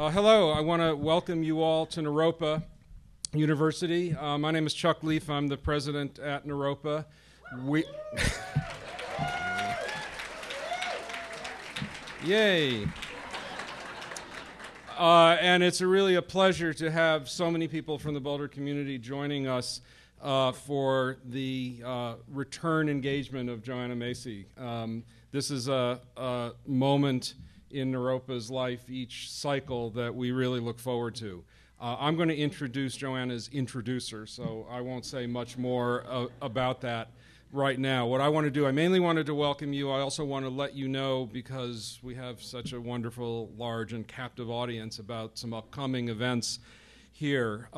Hello, I want to welcome you all to Naropa University. My name is Chuck Leaf. I'm the president at Naropa. Yay. And it's really a pleasure to have so many people from the Boulder community joining us for the return engagement of Joanna Macy. This is a moment in Naropa's life each cycle that we really look forward to. I'm going to introduce Joanna's introducer, so I won't say much more about that right now. What I want to do, I mainly wanted to welcome you. I also want to let you know, because we have such a wonderful, large, and captive audience, about some upcoming events here.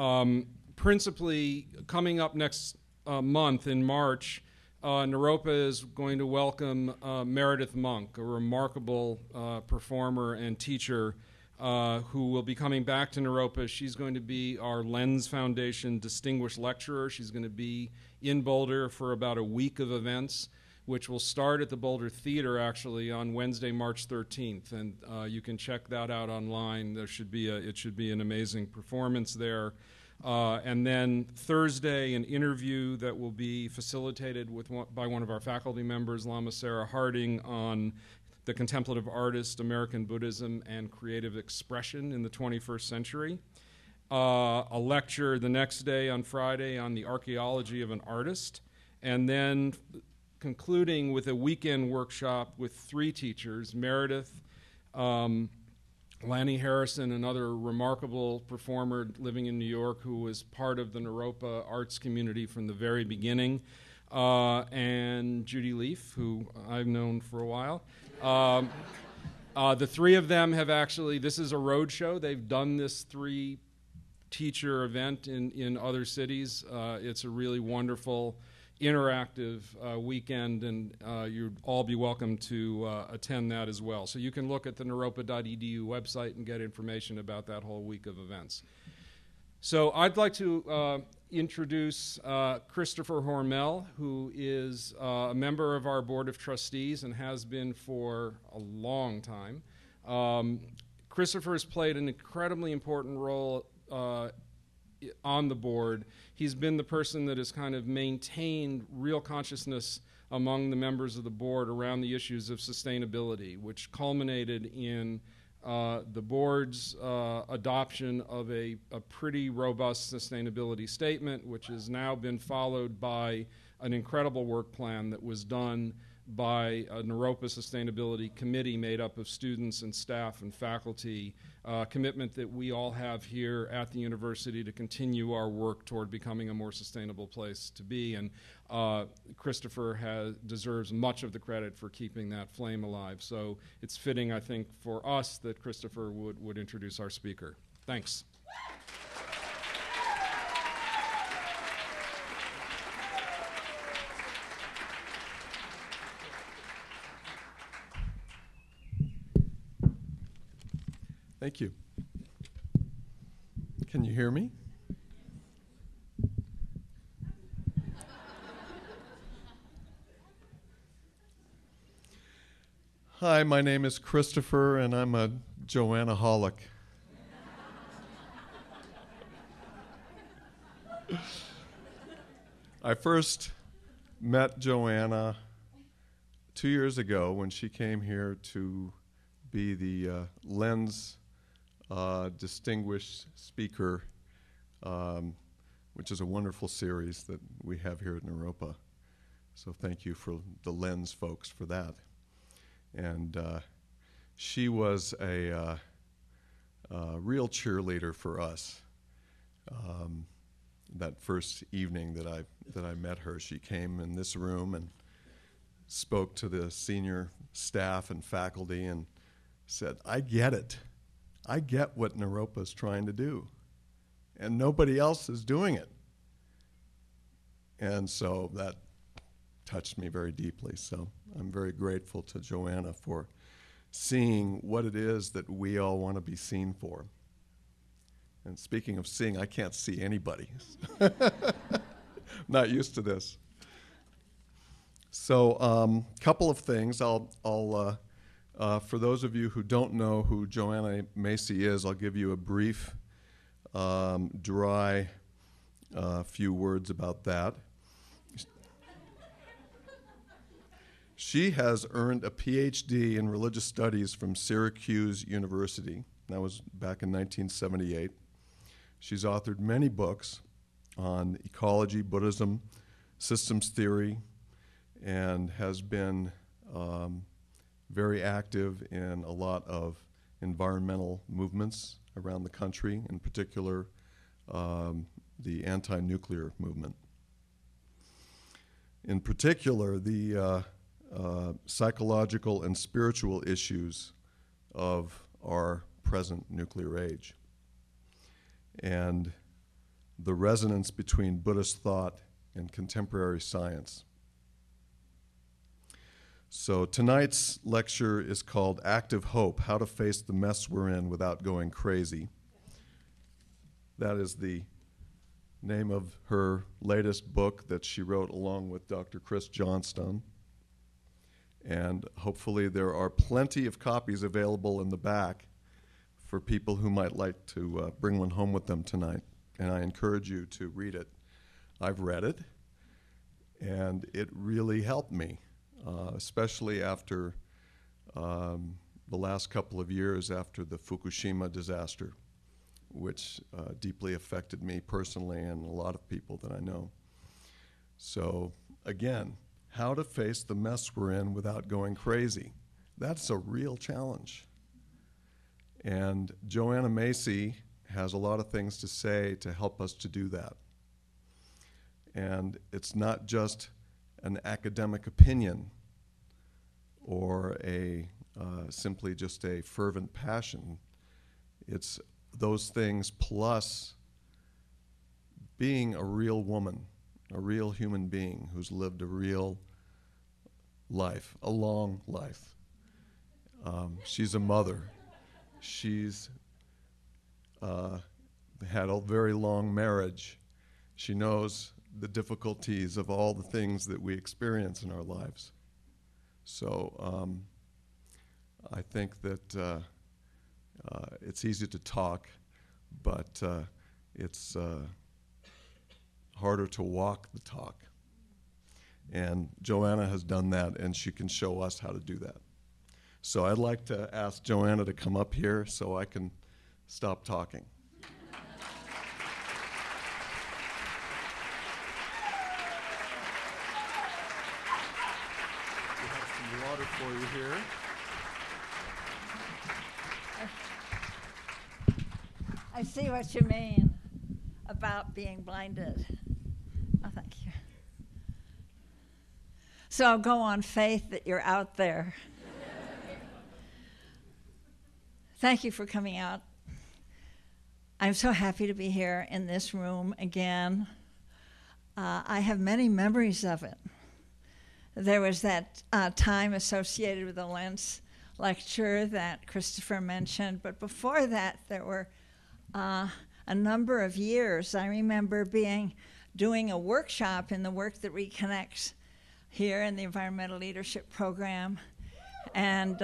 Principally, coming up next month in March, Naropa is going to welcome Meredith Monk, a remarkable performer and teacher who will be coming back to Naropa. She's going to be our Lens Foundation Distinguished Lecturer. She's going to be in Boulder for about a week of events, which will start at the Boulder Theater, actually, on Wednesday, March 13th. And you can check that out online. It should be an amazing performance there. And then Thursday, an interview that will be facilitated by one of our faculty members, Lama Sarah Harding, on the contemplative artist, American Buddhism, and creative expression in the 21st century. A lecture the next day on Friday on the archaeology of an artist. And then concluding with a weekend workshop with 3 teachers, Meredith, Lanny Harrison, another remarkable performer living in New York who was part of the Naropa arts community from the very beginning, and Judy Leaf, who I've known for a while. The 3 of them have actually, this is a road show. They've done this 3-teacher event in other cities. It's a really wonderful, interactive weekend, and you'd all be welcome to attend that as well. So you can look at the naropa.edu website and get information about that whole week of events. So I'd like to introduce Christopher Hormel, who is a member of our Board of Trustees and has been for a long time. Christopher has played an incredibly important role on the board. He's been the person that has kind of maintained real consciousness among the members of the board around the issues of sustainability, which culminated in the board's adoption of a pretty robust sustainability statement, which has now been followed by an incredible work plan that was done by a Naropa Sustainability Committee made up of students and staff and faculty, commitment that we all have here at the university to continue our work toward becoming a more sustainable place to be. And Christopher deserves much of the credit for keeping that flame alive. So it's fitting, I think, for us that Christopher would introduce our speaker. Thanks. Thank you. Can you hear me? Hi, my name is Christopher, and I'm a Joanna-holic. I first met Joanna 2 years ago when she came here to be the Lens Distinguished Speaker, which is a wonderful series that we have here at Naropa. So thank you for the Lens folks for that. And she was a real cheerleader for us. That first evening that I met her, she came in this room and spoke to the senior staff and faculty and said, "I get it. I get what Naropa is trying to do, and nobody else is doing it." And so that touched me very deeply. So I'm very grateful to Joanna for seeing what it is that we all want to be seen for. And speaking of seeing, I can't see anybody. Not used to this. So couple of things. I'll For those of you who don't know who Joanna Macy is, I'll give you a brief, dry few words about that. She has earned a PhD in religious studies from Syracuse University. That was back in 1978. She's authored many books on ecology, Buddhism, systems theory, and has been very active in a lot of environmental movements around the country, in particular the anti-nuclear movement. In particular, the psychological and spiritual issues of our present nuclear age, and the resonance between Buddhist thought and contemporary science. So tonight's lecture is called Active Hope, How to Face the Mess We're In Without Going Crazy. That is the name of her latest book that she wrote along with Dr. Chris Johnstone. And hopefully there are plenty of copies available in the back for people who might like to bring one home with them tonight. And I encourage you to read it. I've read it, and it really helped me, especially after the last couple of years after the Fukushima disaster, which deeply affected me personally and a lot of people that I know. So again, how to face the mess we're in without going crazy. That's a real challenge. And Joanna Macy has a lot of things to say to help us to do that. And it's not just an academic opinion or simply just a fervent passion. It's those things plus being a real woman, a real human being who's lived a real life, a long life. She's a mother. She's had a very long marriage. She knows the difficulties of all the things that we experience in our lives. So I think that it's easy to talk, but it's harder to walk the talk. And Joanna has done that, and she can show us how to do that. So I'd like to ask Joanna to come up here so I can stop talking. We have some water for you here. I see what you mean about being blinded. Oh, thank you. So I'll go on faith that you're out there. Thank you for coming out. I'm so happy to be here in this room again. I have many memories of it. There was that time associated with the Lentz lecture that Christopher mentioned, but before that there were a number of years. I remember doing a workshop in the Work That Reconnects here in the Environmental Leadership Program, and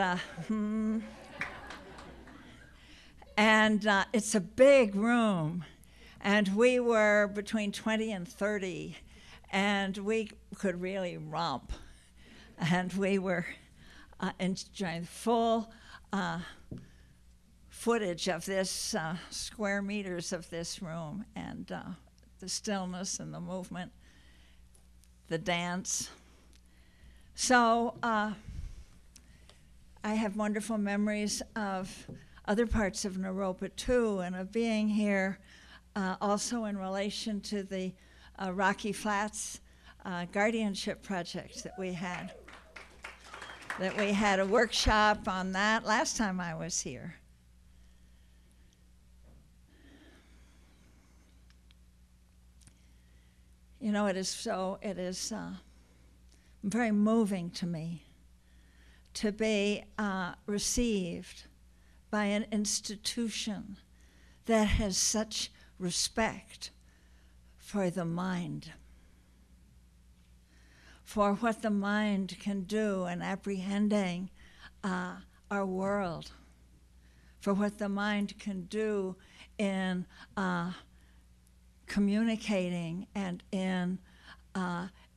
it's a big room, and we were between 20 and 30, and we could really romp, and we were enjoying full footage of this square meters of this room, and the stillness and the movement, the dance. So I have wonderful memories of other parts of Naropa too, and of being here also in relation to the Rocky Flats guardianship project that we had. That we had a workshop on that last time I was here. You know, it is very moving to me to be received by an institution that has such respect for the mind, for what the mind can do in apprehending our world, for what the mind can do in communicating and in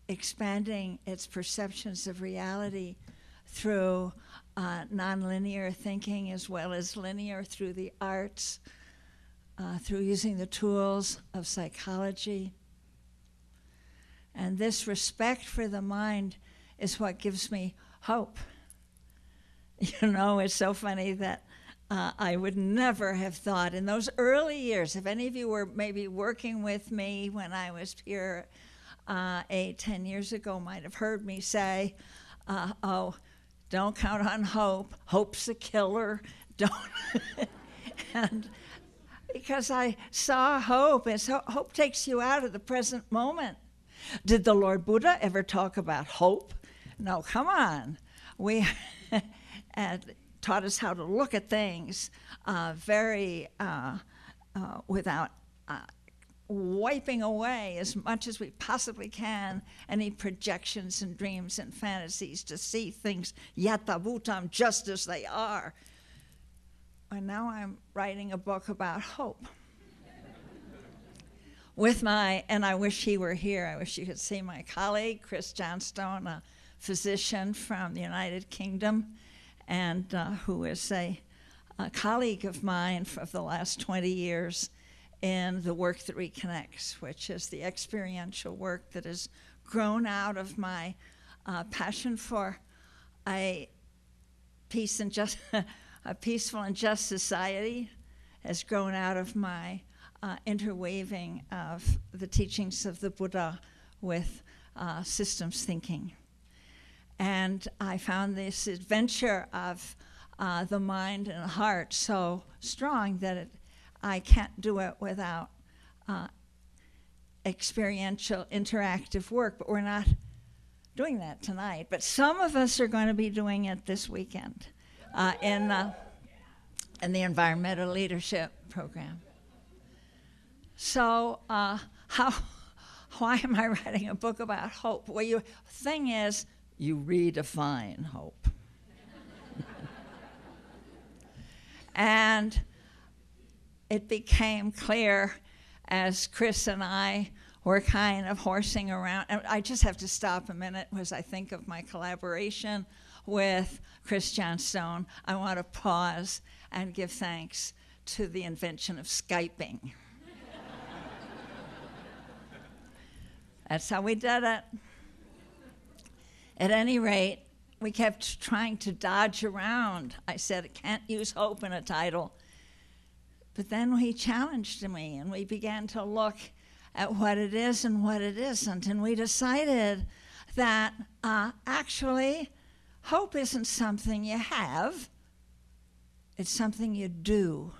expanding its perceptions of reality through nonlinear thinking as well as linear through the arts, through using the tools of psychology. And this respect for the mind is what gives me hope. You know, it's so funny that I would never have thought in those early years, if any of you were maybe working with me when I was here 8-10 years ago, might have heard me say, oh, don't count on hope. Hope's a killer. Don't. And because I saw hope, and so hope takes you out of the present moment. Did the Lord Buddha ever talk about hope? No, come on. We taught us how to look at things without wiping away as much as we possibly can any projections and dreams and fantasies to see things yata bhutam just as they are. And now I'm writing a book about hope. And I wish he were here. I wish you could see my colleague, Chris Johnstone, a physician from the United Kingdom, and who is a colleague of mine for the last 20 years in the work that reconnects, which is the experiential work that has grown out of my passion for a peaceful and just society, has grown out of my interweaving of the teachings of the Buddha with systems thinking. And I found this adventure of the mind and heart so strong that I can't do it without experiential, interactive work. But we're not doing that tonight. But some of us are going to be doing it this weekend in the Environmental Leadership Program. So why am I writing a book about hope? Well, the thing is, you redefine hope. And it became clear as Chris and I were kind of horsing around. And I just have to stop a minute as I think of my collaboration with Chris Johnstone. I want to pause and give thanks to the invention of Skyping. That's how we did it. At any rate, we kept trying to dodge around. I said, I can't use hope in a title. But then he challenged me, and we began to look at what it is and what it isn't. And we decided that actually, hope isn't something you have. It's something you do.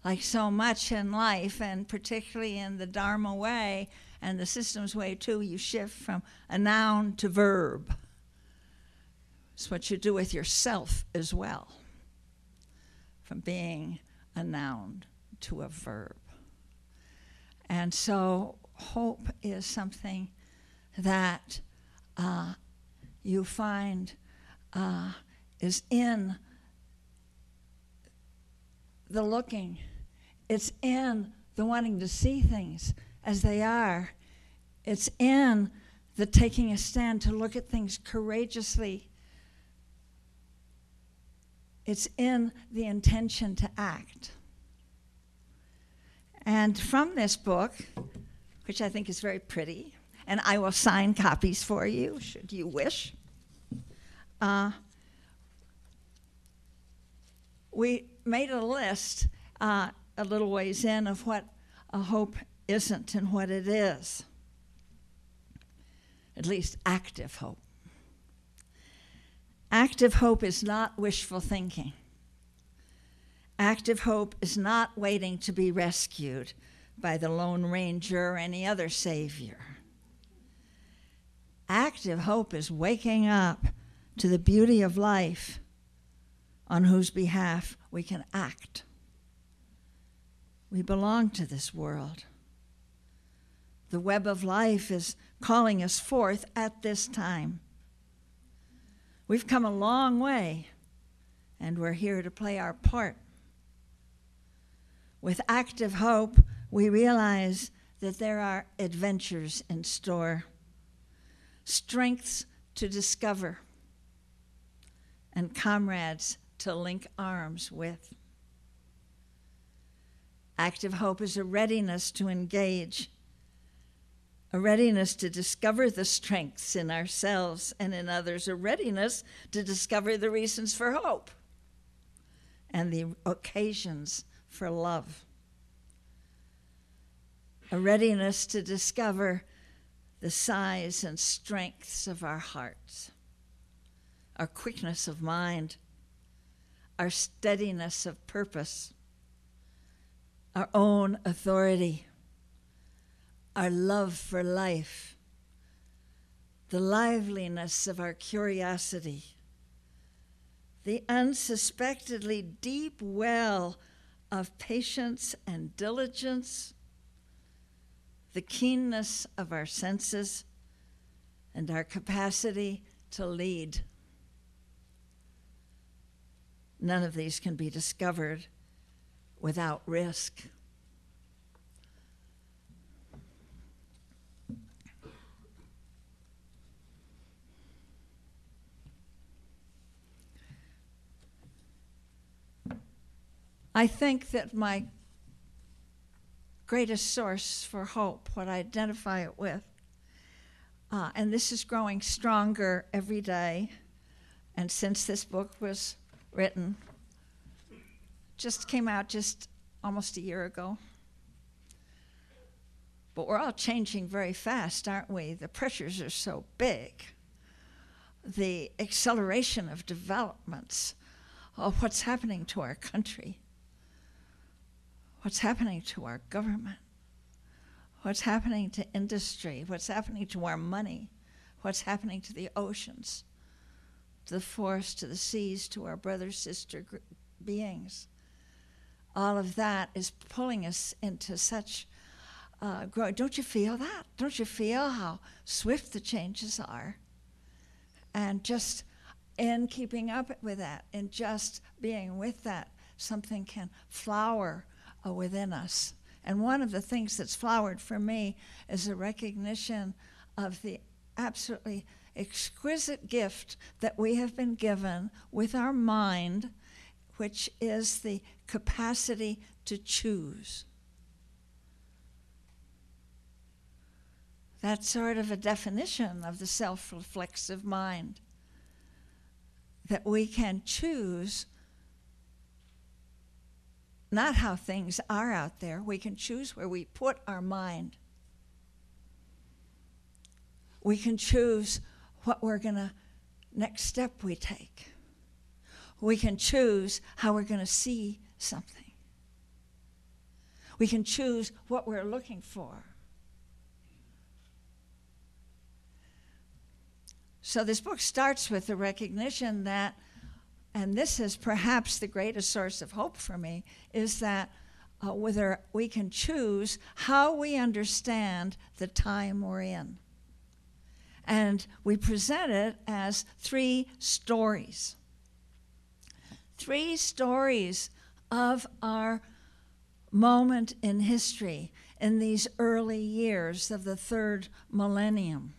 Like so much in life, and particularly in the Dharma way, and the systems way too, you shift from a noun to verb. It's what you do with yourself as well, from being a noun to a verb. And so hope is something that you find is in the looking. It's in the wanting to see things as they are. It's in the taking a stand to look at things courageously. It's in the intention to act. And from this book, which I think is very pretty, and I will sign copies for you, should you wish, we made a list a little ways in of what a hope isn't and what it is. At least active hope. Active hope is not wishful thinking. Active hope is not waiting to be rescued by the Lone Ranger or any other savior. Active hope is waking up to the beauty of life on whose behalf we can act. We belong to this world. The web of life is calling us forth at this time. We've come a long way, and we're here to play our part. With active hope, we realize that there are adventures in store, strengths to discover, and comrades to link arms with. Active hope is a readiness to engage, a readiness to discover the strengths in ourselves and in others, a readiness to discover the reasons for hope and the occasions for love, a readiness to discover the size and strengths of our hearts, our quickness of mind, our steadiness of purpose, our own authority, our love for life, the liveliness of our curiosity, the unsuspectedly deep well of patience and diligence, the keenness of our senses, and our capacity to lead. None of these can be discovered without risk. I think that my greatest source for hope, what I identify it with, and this is growing stronger every day, and since this book was written, just came out just almost a year ago. But we're all changing very fast, aren't we? The pressures are so big. The acceleration of developments, of what's happening to our country, what's happening to our government, what's happening to industry, what's happening to our money, what's happening to the oceans, to the forests, to the seas, to our brother, sister beings. All of that is pulling us into such growth. Don't you feel that? Don't you feel how swift the changes are? And just in keeping up with that, and just being with that, something can flower within us. And one of the things that's flowered for me is a recognition of the absolutely exquisite gift that we have been given with our mind, which is the capacity to choose. That's sort of a definition of the self-reflexive mind, that we can choose not how things are out there. We can choose where we put our mind. We can choose what we're going to, next step we take. We can choose how we're going to see something. We can choose what we're looking for. So this book starts with the recognition that, and this is perhaps the greatest source of hope for me, is that whether we can choose how we understand the time we're in. And we present it as 3 stories. 3 stories of our moment in history in these early years of the 3rd millennium.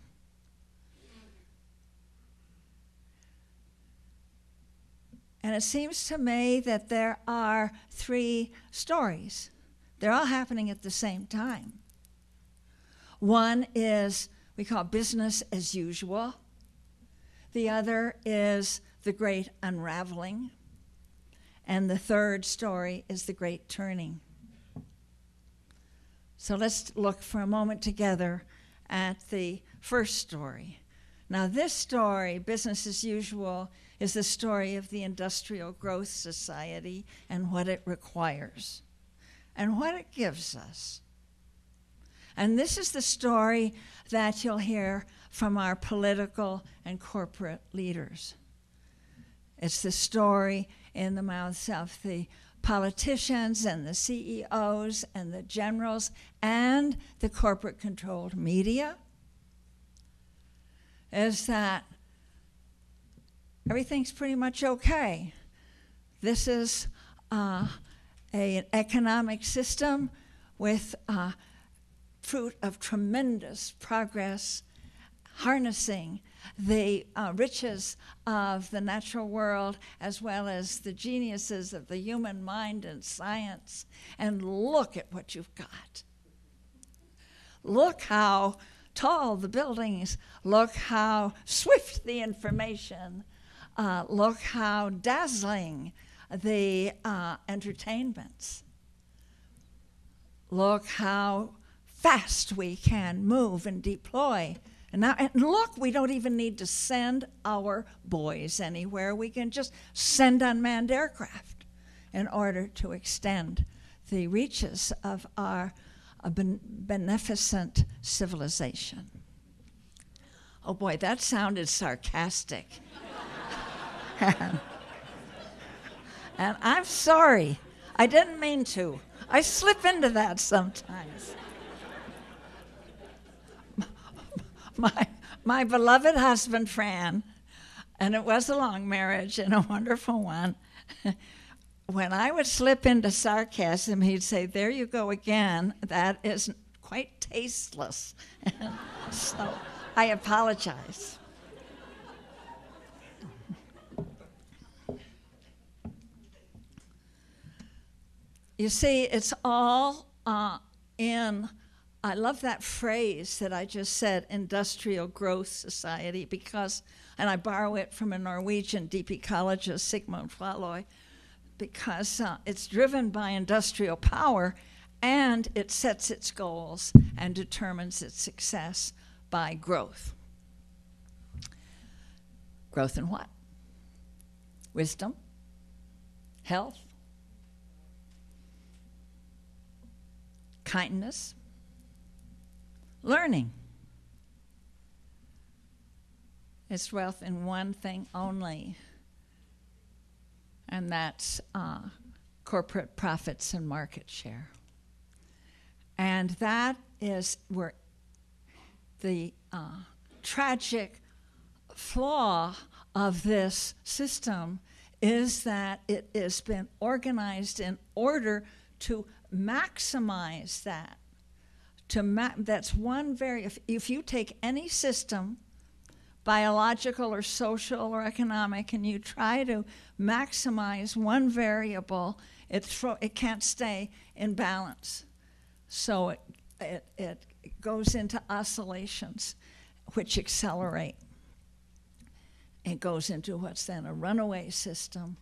And it seems to me that there are 3 stories. They're all happening at the same time. One is, we call business as usual. The other is the great unraveling. And the 3rd story is the great turning. So let's look for a moment together at the first story. Now this story, business as usual, is the story of the industrial growth society and what it requires and what it gives us. And this is the story that you'll hear from our political and corporate leaders. It's the story in the mouths of the politicians and the CEOs and the generals and the corporate-controlled media, is that everything's pretty much okay. This is an economic system with fruit of tremendous progress, harnessing the riches of the natural world as well as the geniuses of the human mind and science. And look at what you've got. Look how tall the buildings, look how swift the information, look how dazzling the entertainments. Look how fast we can move and deploy. And look, we don't even need to send our boys anywhere. We can just send unmanned aircraft in order to extend the reaches of our beneficent civilization. Oh boy, that sounded sarcastic. And I'm sorry. I didn't mean to. I slip into that sometimes. My beloved husband, Fran, and it was a long marriage and a wonderful one, when I would slip into sarcasm, he'd say, "There you go again. That is quite tasteless." So I apologize. You see, it's all in, I love that phrase that I just said, industrial growth society, because, and I borrow it from a Norwegian deep ecologist, Sigmund Freud, because it's driven by industrial power, and it sets its goals and determines its success by growth. Growth in what? Wisdom, health, kindness, learning. It's wealth in one thing only, and that's corporate profits and market share. And that is where the tragic flaw of this system is, that it has been organized in order to maximize that. That's one very, if you take any system, biological or social or economic, and you try to maximize one variable, it can't stay in balance. So it goes into oscillations which accelerate. It goes into what's then a runaway system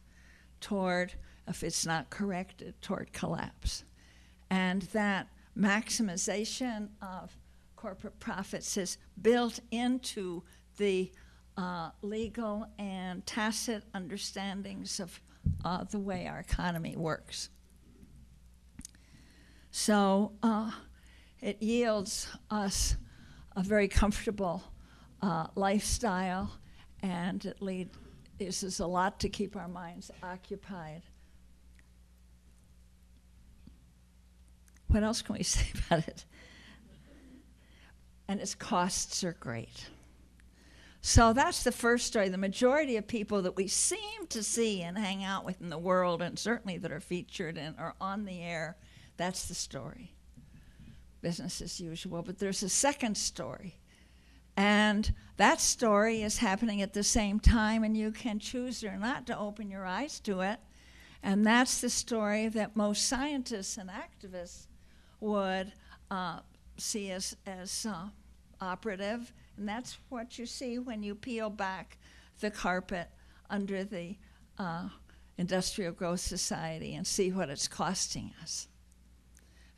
toward, if it's not corrected, toward collapse. And that maximization of corporate profits is built into the legal and tacit understandings of the way our economy works. So it yields us a very comfortable lifestyle, and it uses a lot to keep our minds occupied. What else can we say about it? And its costs are great. So that's the first story. The majority of people that we seem to see and hang out with in the world, and certainly that are featured and are on the air, that's the story. Business as usual. But there's a second story. And that story is happening at the same time, and you can choose or not to open your eyes to it. And that's the story that most scientists and activists would see as operative, and that's what you see when you peel back the carpet under the Industrial Growth Society and see what it's costing us.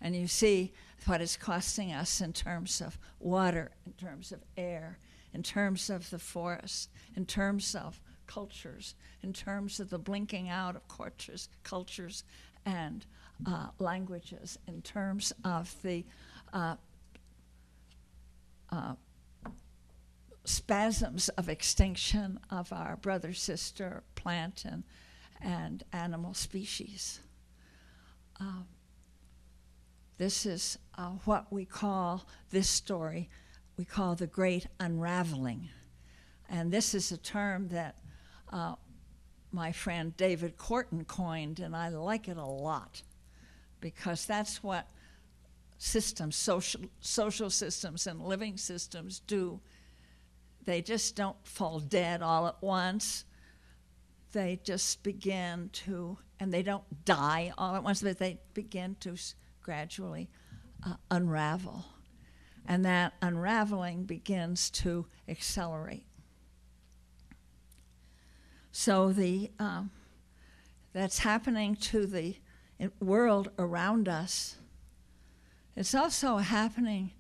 And you see what it's costing us in terms of water, in terms of air, in terms of the forests, in terms of cultures, in terms of the blinking out of cultures and languages, in terms of the spasms of extinction of our brother-sister plant and animal species. This is what we call, this story, we call the Great Unraveling. And this is a term that my friend David Corton coined, and I like it a lot because that's what systems, social systems and living systems do. They just don't fall dead all at once. They just begin to, and they don't die all at once, but they begin to gradually unravel. And that unraveling begins to accelerate. So that's happening to the world around us. It's also happening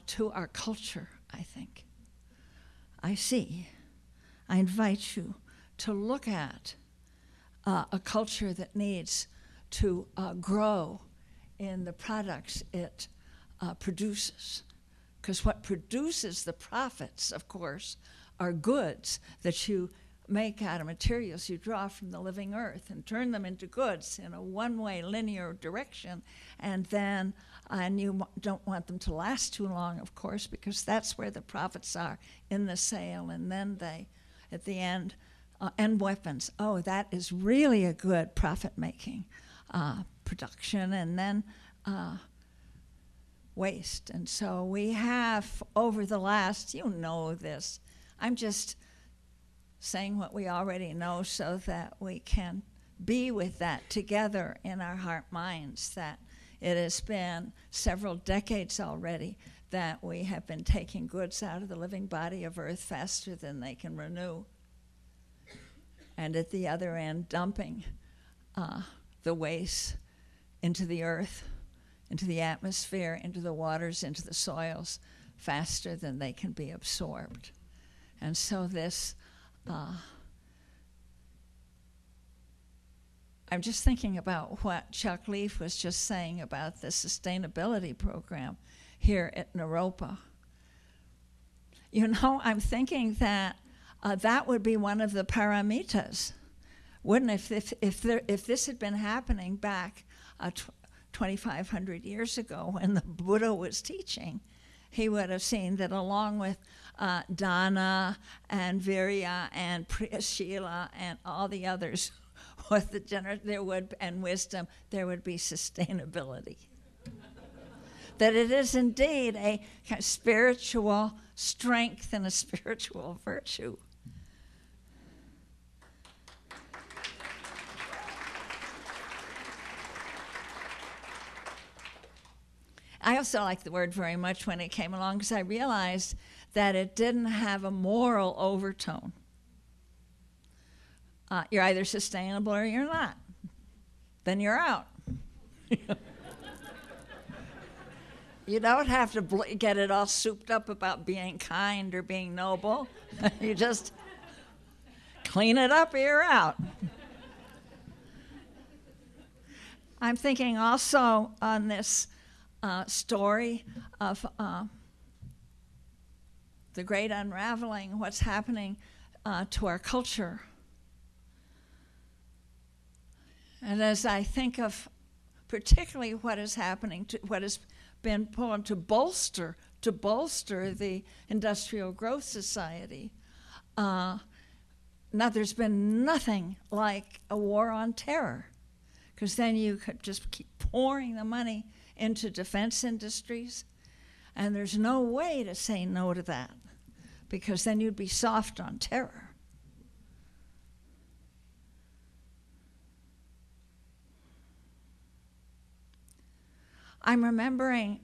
to our culture, I think. I invite you to look at a culture that needs to grow in the products it produces. Because what produces the profits, of course, are goods that you make out of materials you draw from the living earth and turn them into goods in a one-way linear direction, and you don't want them to last too long, of course, because that's where the profits are, in the sale, and then they, at the end, and weapons. Oh, that is really a good profit-making production, and then waste. And so we have, over the last, you know this, I'm just saying what we already know so that we can be with that together in our heart minds, that it has been several decades already that we have been taking goods out of the living body of earth faster than they can renew, and at the other end dumping the waste into the earth, into the atmosphere, into the waters, into the soils faster than they can be absorbed. And so this I'm just thinking about what Chuck Leaf was just saying about the sustainability program here at Naropa. You know, I'm thinking that that would be one of the paramitas, wouldn't it? If this had been happening back 2,500 years ago when the Buddha was teaching, he would have seen that along with Dana and Virya and Shila and all the others, with the and wisdom, there would be sustainability. That it is indeed a kind of spiritual strength and a spiritual virtue. I also like the word very much when it came along because I realized that it didn't have a moral overtone. You're either sustainable or you're not. Then you're out. You don't have to get it all souped up about being kind or being noble. You just clean it up or you're out. I'm thinking also on this story of the great unraveling, what's happening to our culture. And as I think of particularly what is happening, what has been put to bolster the industrial growth society, now there's been nothing like a war on terror, because then you could just keep pouring the money into defense industries, and there's no way to say no to that, because then you'd be soft on terror. I'm remembering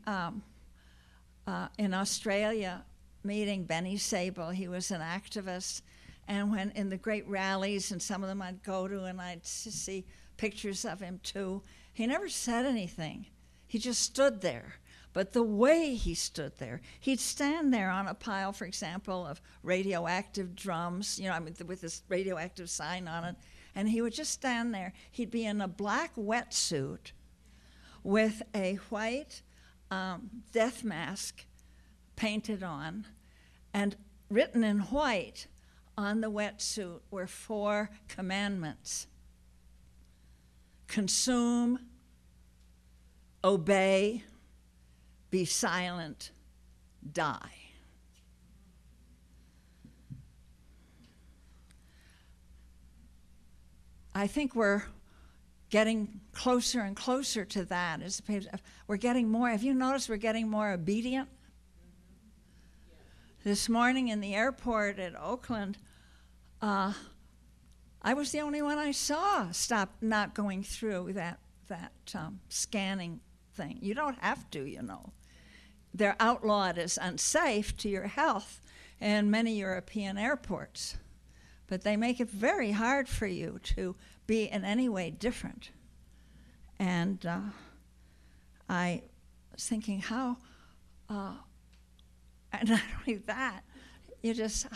in Australia meeting Benny Sable. He was an activist, and when in the great rallies, and some of them I'd go to and I'd see pictures of him too, he never said anything. He just stood there. But the way he stood there, he'd stand there on a pile, for example, of radioactive drums, with this radioactive sign on it, and he would just stand there. He'd be in a black wetsuit with a white death mask painted on, and written in white on the wetsuit were 4 commandments: consume, obey, be silent, die. I think we're getting closer and closer to that. We're getting more. Have you noticed we're getting more obedient? This morning in the airport at Oakland, I was the only one I saw stop not going through that scanning thing. You don't have to, you know. They're outlawed as unsafe to your health in many European airports. But they make it very hard for you to be in any way different. And I was thinking how, and not only that, you just,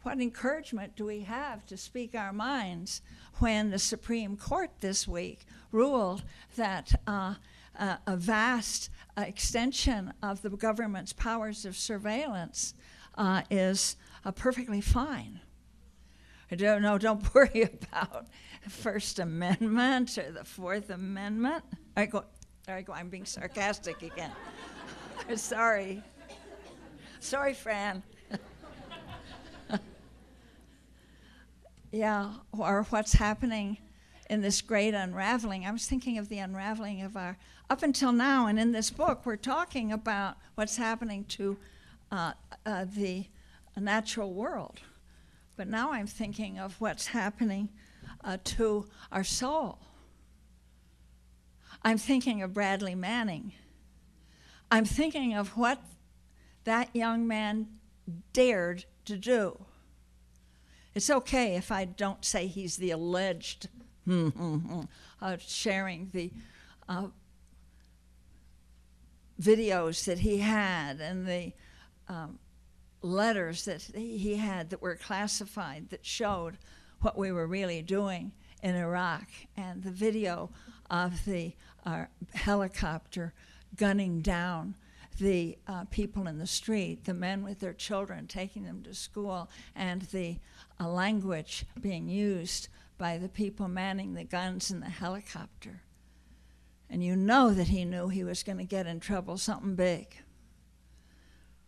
what encouragement do we have to speak our minds when the Supreme Court this week ruled that a vast extension of the government's powers of surveillance is perfectly fine. Don't worry about the First Amendment or the Fourth Amendment. There I go, I'm being sarcastic again. Sorry, Fran. Yeah, or what's happening in this great unraveling. I was thinking of the unraveling of our, up until now, and in this book, we're talking about what's happening to the natural world. But now I'm thinking of what's happening to our soul. I'm thinking of Bradley Manning. I'm thinking of what that young man dared to do. It's okay if I don't say he's the alleged sharing the videos that he had and the letters that he had that were classified that showed what we were really doing in Iraq, and the video of the helicopter gunning down the people in the street, the men with their children, taking them to school, and the language being used by the people manning the guns in the helicopter. And you know that he knew he was going to get in trouble, something big.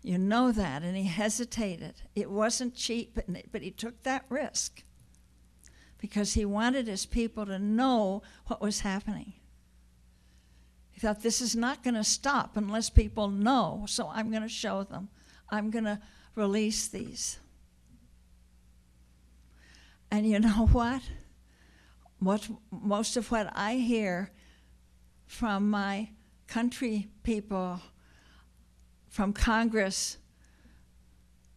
You know that, and he hesitated. It wasn't cheap, but he took that risk because he wanted his people to know what was happening. He thought, this is not going to stop unless people know, so I'm going to show them. I'm going to release these. And you know what? Most of what I hear from my country people, from Congress,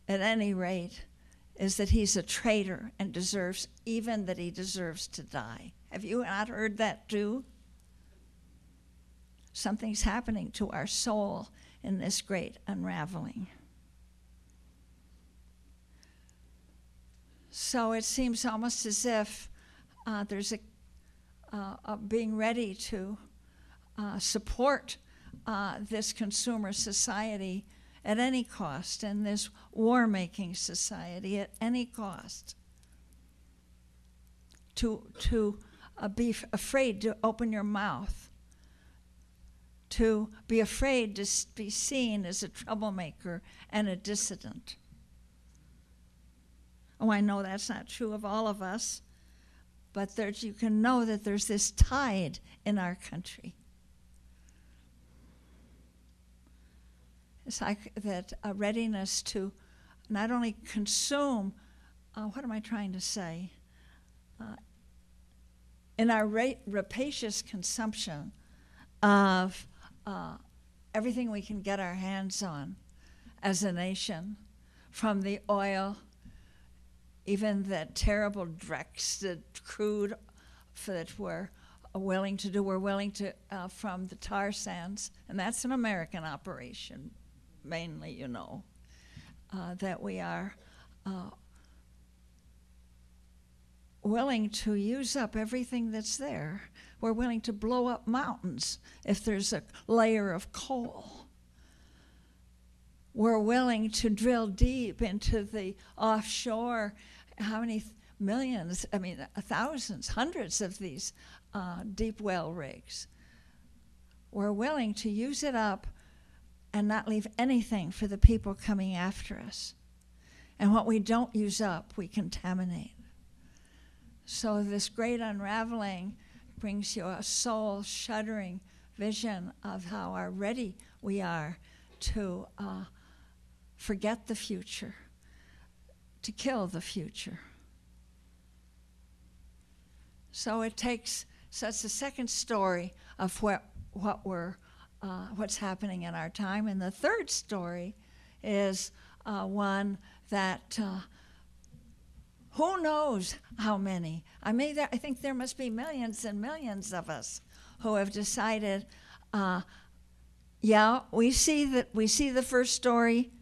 at any rate, is that he's a traitor and deserves to die. Have you not heard that too? Something's happening to our soul in this great unraveling. So it seems almost as if there's a being ready to support this consumer society at any cost, and this war-making society at any cost. To be afraid to open your mouth, to be afraid to be seen as a troublemaker and a dissident. Oh, I know that's not true of all of us, but you can know that there's this tide in our country. It's like that a readiness to not only consume, what am I trying to say? In our rapacious consumption of everything we can get our hands on as a nation, from the oil, even the terrible dregs, the crude that we're willing to do. We're willing to, from the tar sands, and that's an American operation, mainly, you know, that we are willing to use up everything that's there. We're willing to blow up mountains if there's a layer of coal. We're willing to drill deep into the offshore. How many millions, thousands, hundreds of these deep well rigs. We're willing to use it up and not leave anything for the people coming after us. And what we don't use up, we contaminate. So this great unraveling brings you a soul-shuddering vision of how ready we are to forget the future, to kill the future. So it's the second story of what's happening in our time. And the third story is one that who knows how many? I think there must be millions and millions of us who have decided, we see the first story,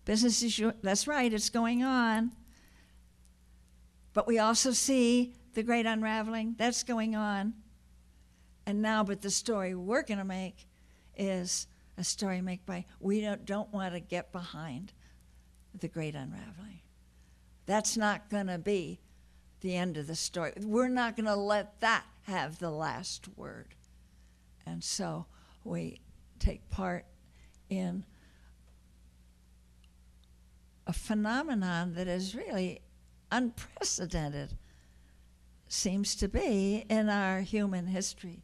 business as usual. That's right, it's going on. But we also see the great unraveling, that's going on. And now, but the story we're going to make is a story made by, we don't want to get behind the great unraveling. That's not going to be the end of the story. We're not going to let that have the last word. And so we take part in a phenomenon that is really unprecedented, seems to be, in our human history.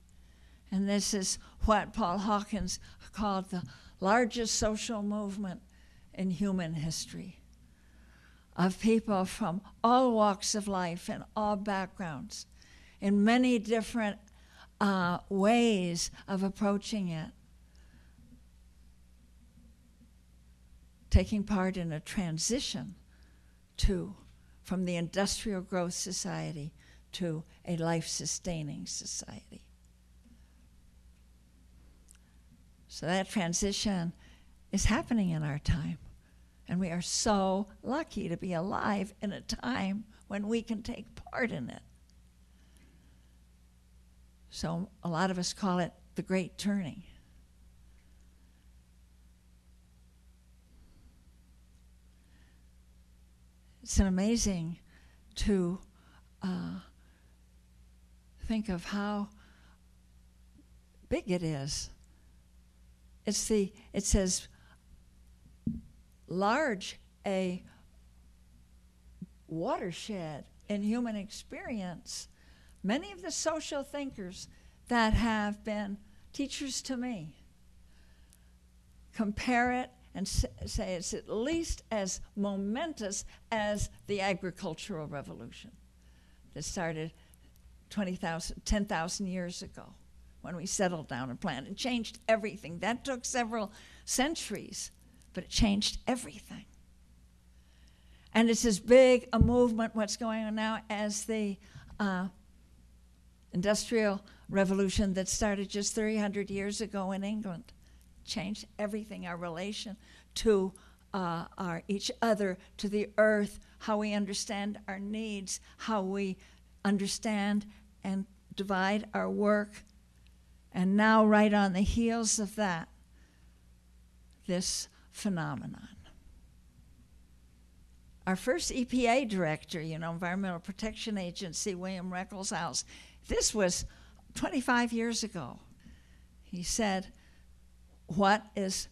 And this is what Paul Hawkins called the largest social movement in human history, of people from all walks of life and all backgrounds, in many different ways of approaching it, taking part in a transition from the industrial growth society to a life-sustaining society. So that transition is happening in our time. And we are so lucky to be alive in a time when we can take part in it. So a lot of us call it the Great Turning. It's amazing to think of how big it is. It says large a watershed in human experience. Many of the social thinkers that have been teachers to me compare it and say it's at least as momentous as the agricultural revolution that started 10,000 years ago when we settled down and planted. It changed everything. That took several centuries, but it changed everything. And it's as big a movement, what's going on now, as the Industrial Revolution that started just 300 years ago in England. Changed everything, our relation to each other, to the earth, how we understand our needs, how we understand and divide our work. And now, right on the heels of that, this phenomenon. Our first EPA director, Environmental Protection Agency, William Reckleshouse, this was 25 years ago. He said, what is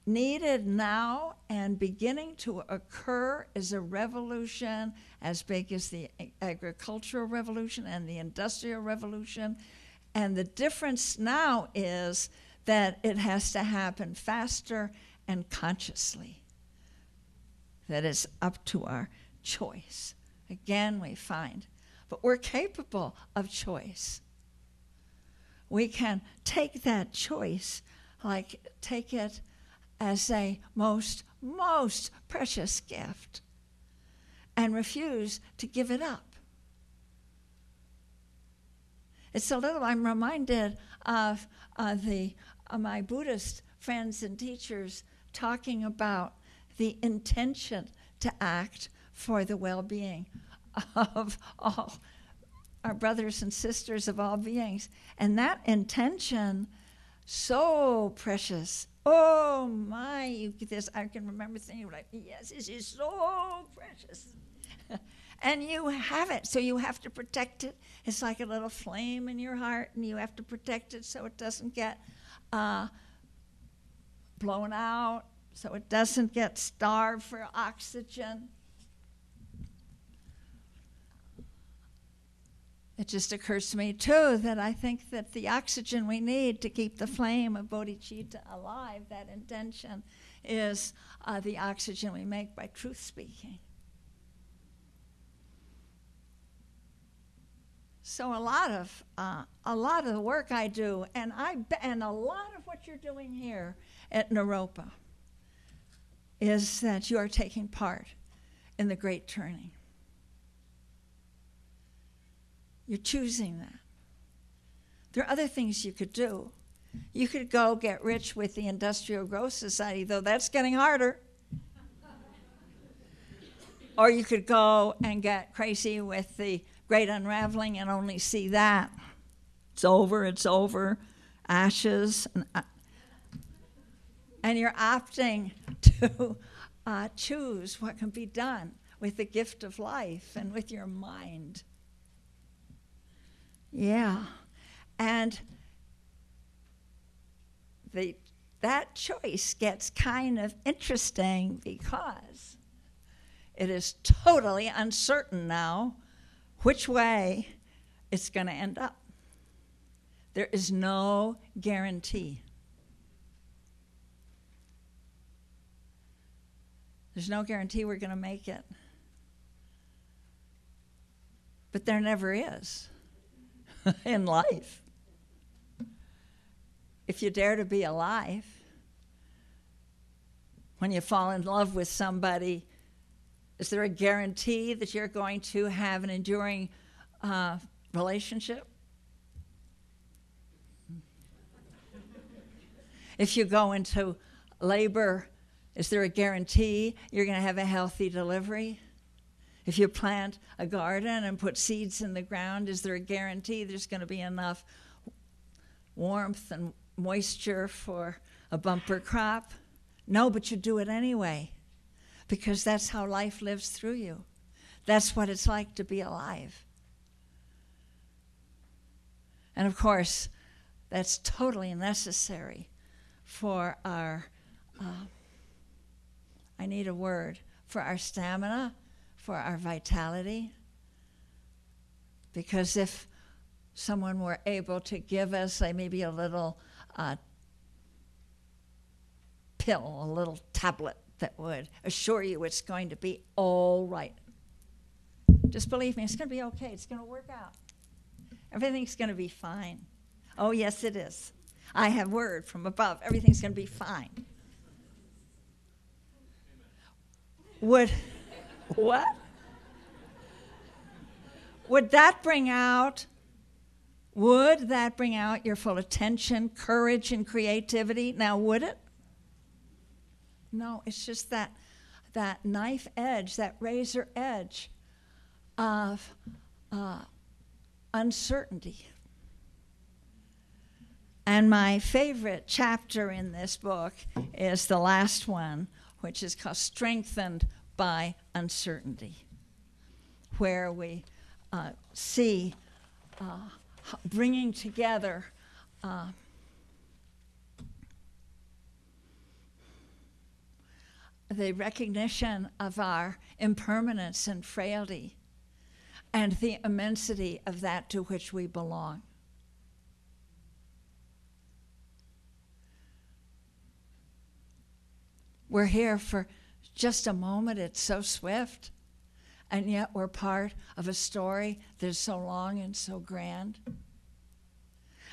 needed now and beginning to occur is a revolution as big as the agricultural revolution and the industrial revolution. And the difference now is that it has to happen faster and consciously. That it's up to our choice. Again, we find, but we're capable of choice. We can take that choice, take it as a most precious gift and refuse to give it up. I'm reminded of my Buddhist friends and teachers talking about the intention to act for the well-being of all our brothers and sisters of all beings. And that intention, so precious. Oh my, I can remember thinking, yes, this is so precious. And you have it, so you have to protect it. It's like a little flame in your heart, and you have to protect it so it doesn't get blown out, so it doesn't get starved for oxygen. it just occurs to me, too, that I think that the oxygen we need to keep the flame of bodhicitta alive, that intention, is the oxygen we make by truth speaking. So a lot of the work I do, and a lot of what you're doing here at Naropa, is that you are taking part in the great turning. You're choosing that. There are other things you could do. You could go get rich with the Industrial Growth Society, though that's getting harder. Or you could go and get crazy with the great unraveling and only see that. It's over, ashes. And you're opting to choose what can be done with the gift of life and with your mind. Yeah. And that choice gets kind of interesting because it is totally uncertain now which way it's going to end up. There is no guarantee. There's no guarantee we're going to make it. But there never is in life. If you dare to be alive, when you fall in love with somebody, is there a guarantee that you're going to have an enduring relationship? If you go into labor, is there a guarantee you're going to have a healthy delivery? If you plant a garden and put seeds in the ground, is there a guarantee there's going to be enough warmth and moisture for a bumper crop? No, but you do it anyway, because that's how life lives through you. That's what it's like to be alive. And of course, that's totally necessary for our, I need a word, for our stamina, for our vitality. Because if someone were able to give us maybe a little pill, a little tablet that would assure you it's going to be all right. Just believe me, it's going to be okay. It's going to work out. Everything's going to be fine. Oh, yes, it is. I have word from above. Everything's going to be fine. What? Would that bring out your full attention, courage, and creativity? Now, would it? No, it's just that knife edge, that razor edge of uncertainty. And my favorite chapter in this book is the last one, which is called Strengthened by Uncertainty, where we see bringing together the recognition of our impermanence and frailty and the immensity of that to which we belong. We're here for just a moment. It's so swift. And yet we're part of a story that's so long and so grand.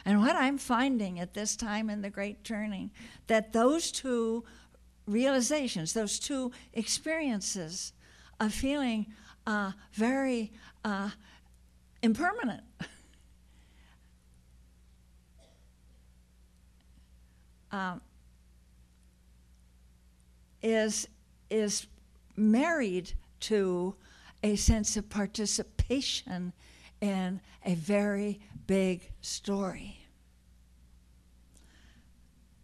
And what I'm finding at this time in the Great Turning, that those two realizations, those two experiences of feeling very impermanent, is married to a sense of participation in a very big story.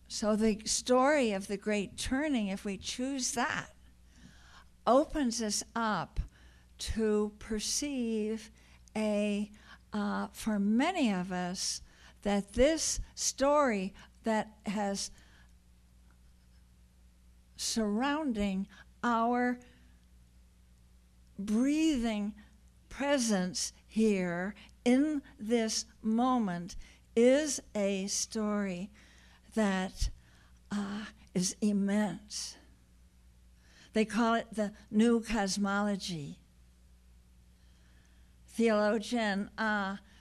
So the story of the Great Turning, if we choose that, opens us up to perceive for many of us, that this story that has surrounding our breathing presence here in this moment is a story that is immense. They call it the new cosmology. Theologian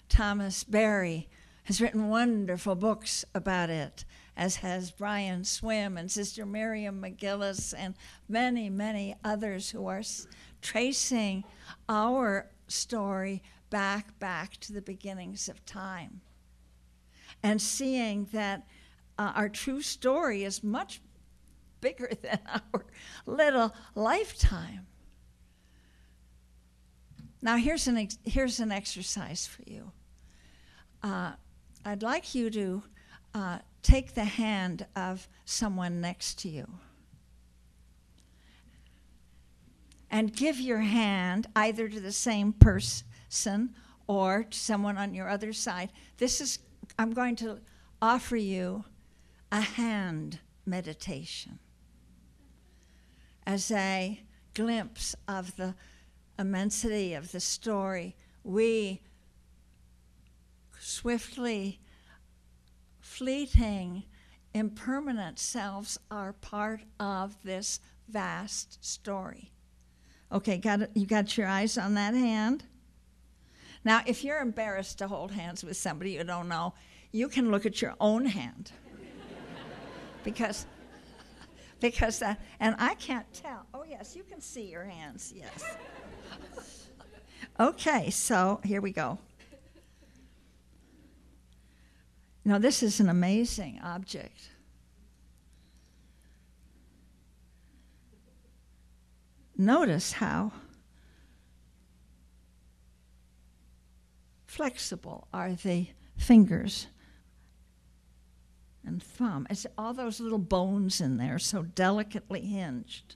Thomas Berry has written wonderful books about it, as has Brian Swim and Sister Miriam McGillis and many, many others who are tracing our story back to the beginnings of time and seeing that our true story is much bigger than our little lifetime. Now here's an exercise for you. I'd like you to take the hand of someone next to you and give your hand either to the same person or to someone on your other side. I'm going to offer you a hand meditation as a glimpse of the immensity of the story. We swiftly fleeting, impermanent selves are part of this vast story. Okay, you got your eyes on that hand? Now, if you're embarrassed to hold hands with somebody you don't know, you can look at your own hand. because that, and I can't tell. Oh, yes, you can see your hands, yes. Okay, so here we go. Now, this is an amazing object. Notice how flexible are the fingers and thumb. It's all those little bones in there, so delicately hinged.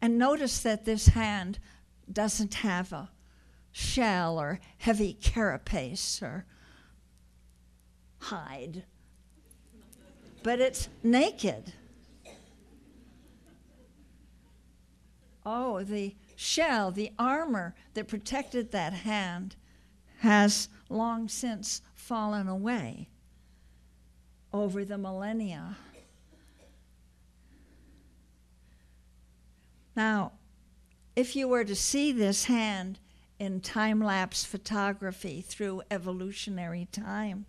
And notice that this hand doesn't have a shell or heavy carapace or hide, but it's naked. Oh, the shell, the armor that protected that hand has long since fallen away over the millennia. Now, if you were to see this hand in time-lapse photography through evolutionary time,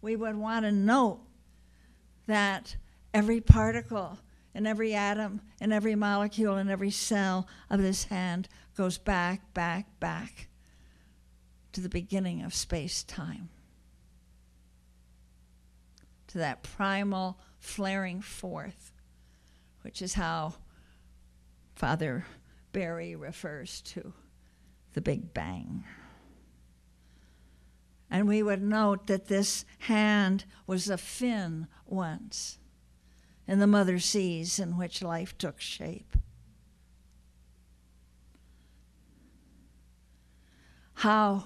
we would want to note that every particle and every atom and every molecule and every cell of this hand goes back to the beginning of space-time, to that primal flaring forth, which is how Father Berry refers to the Big Bang. And we would note that this hand was a fin once in the mother seas in which life took shape. How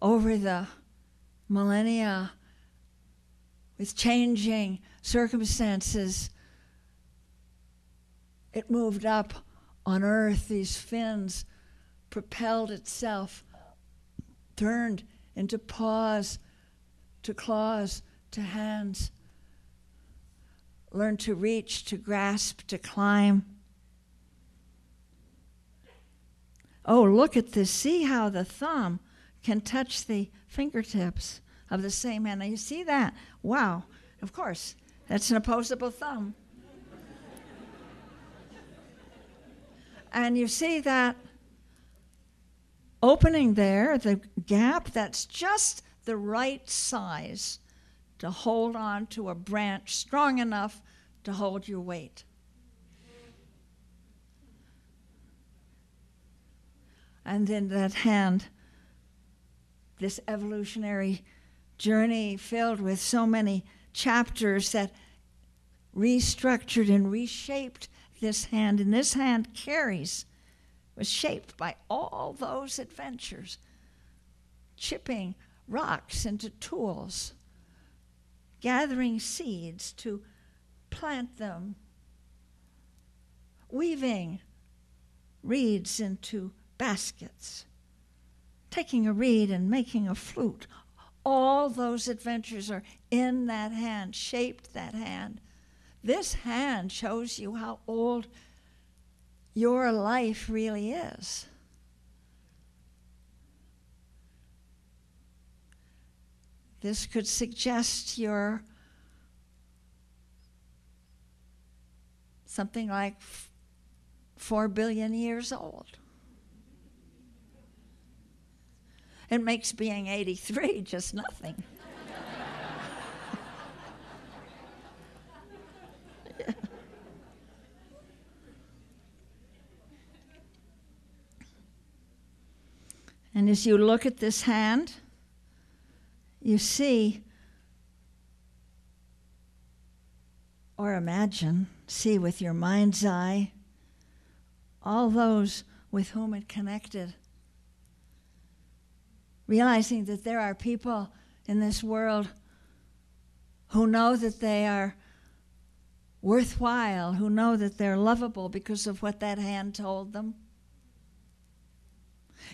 over the millennia, with changing circumstances, it moved up on Earth. These fins propelled itself, turned into paws, to claws, to hands, learned to reach, to grasp, to climb. Oh, look at this. See how the thumb can touch the fingertips of the same hand. Now, you see that? Wow. Of course, that's an opposable thumb. And you see that opening there, the gap, that's just the right size to hold on to a branch strong enough to hold your weight. And in that hand, this evolutionary journey filled with so many chapters that restructured and reshaped this hand. And this hand was shaped by all those adventures, chipping rocks into tools, gathering seeds to plant them, weaving reeds into baskets, taking a reed and making a flute. All those adventures are in that hand, shaped that hand. This hand shows you how old your life really is. This could suggest you're something like 4 billion years old. It makes being 83 just nothing. Yeah. And as you look at this hand, you see, or imagine, see with your mind's eye, all those with whom it connected. Realizing that there are people in this world who know that they are worthwhile, who know that they're lovable because of what that hand told them.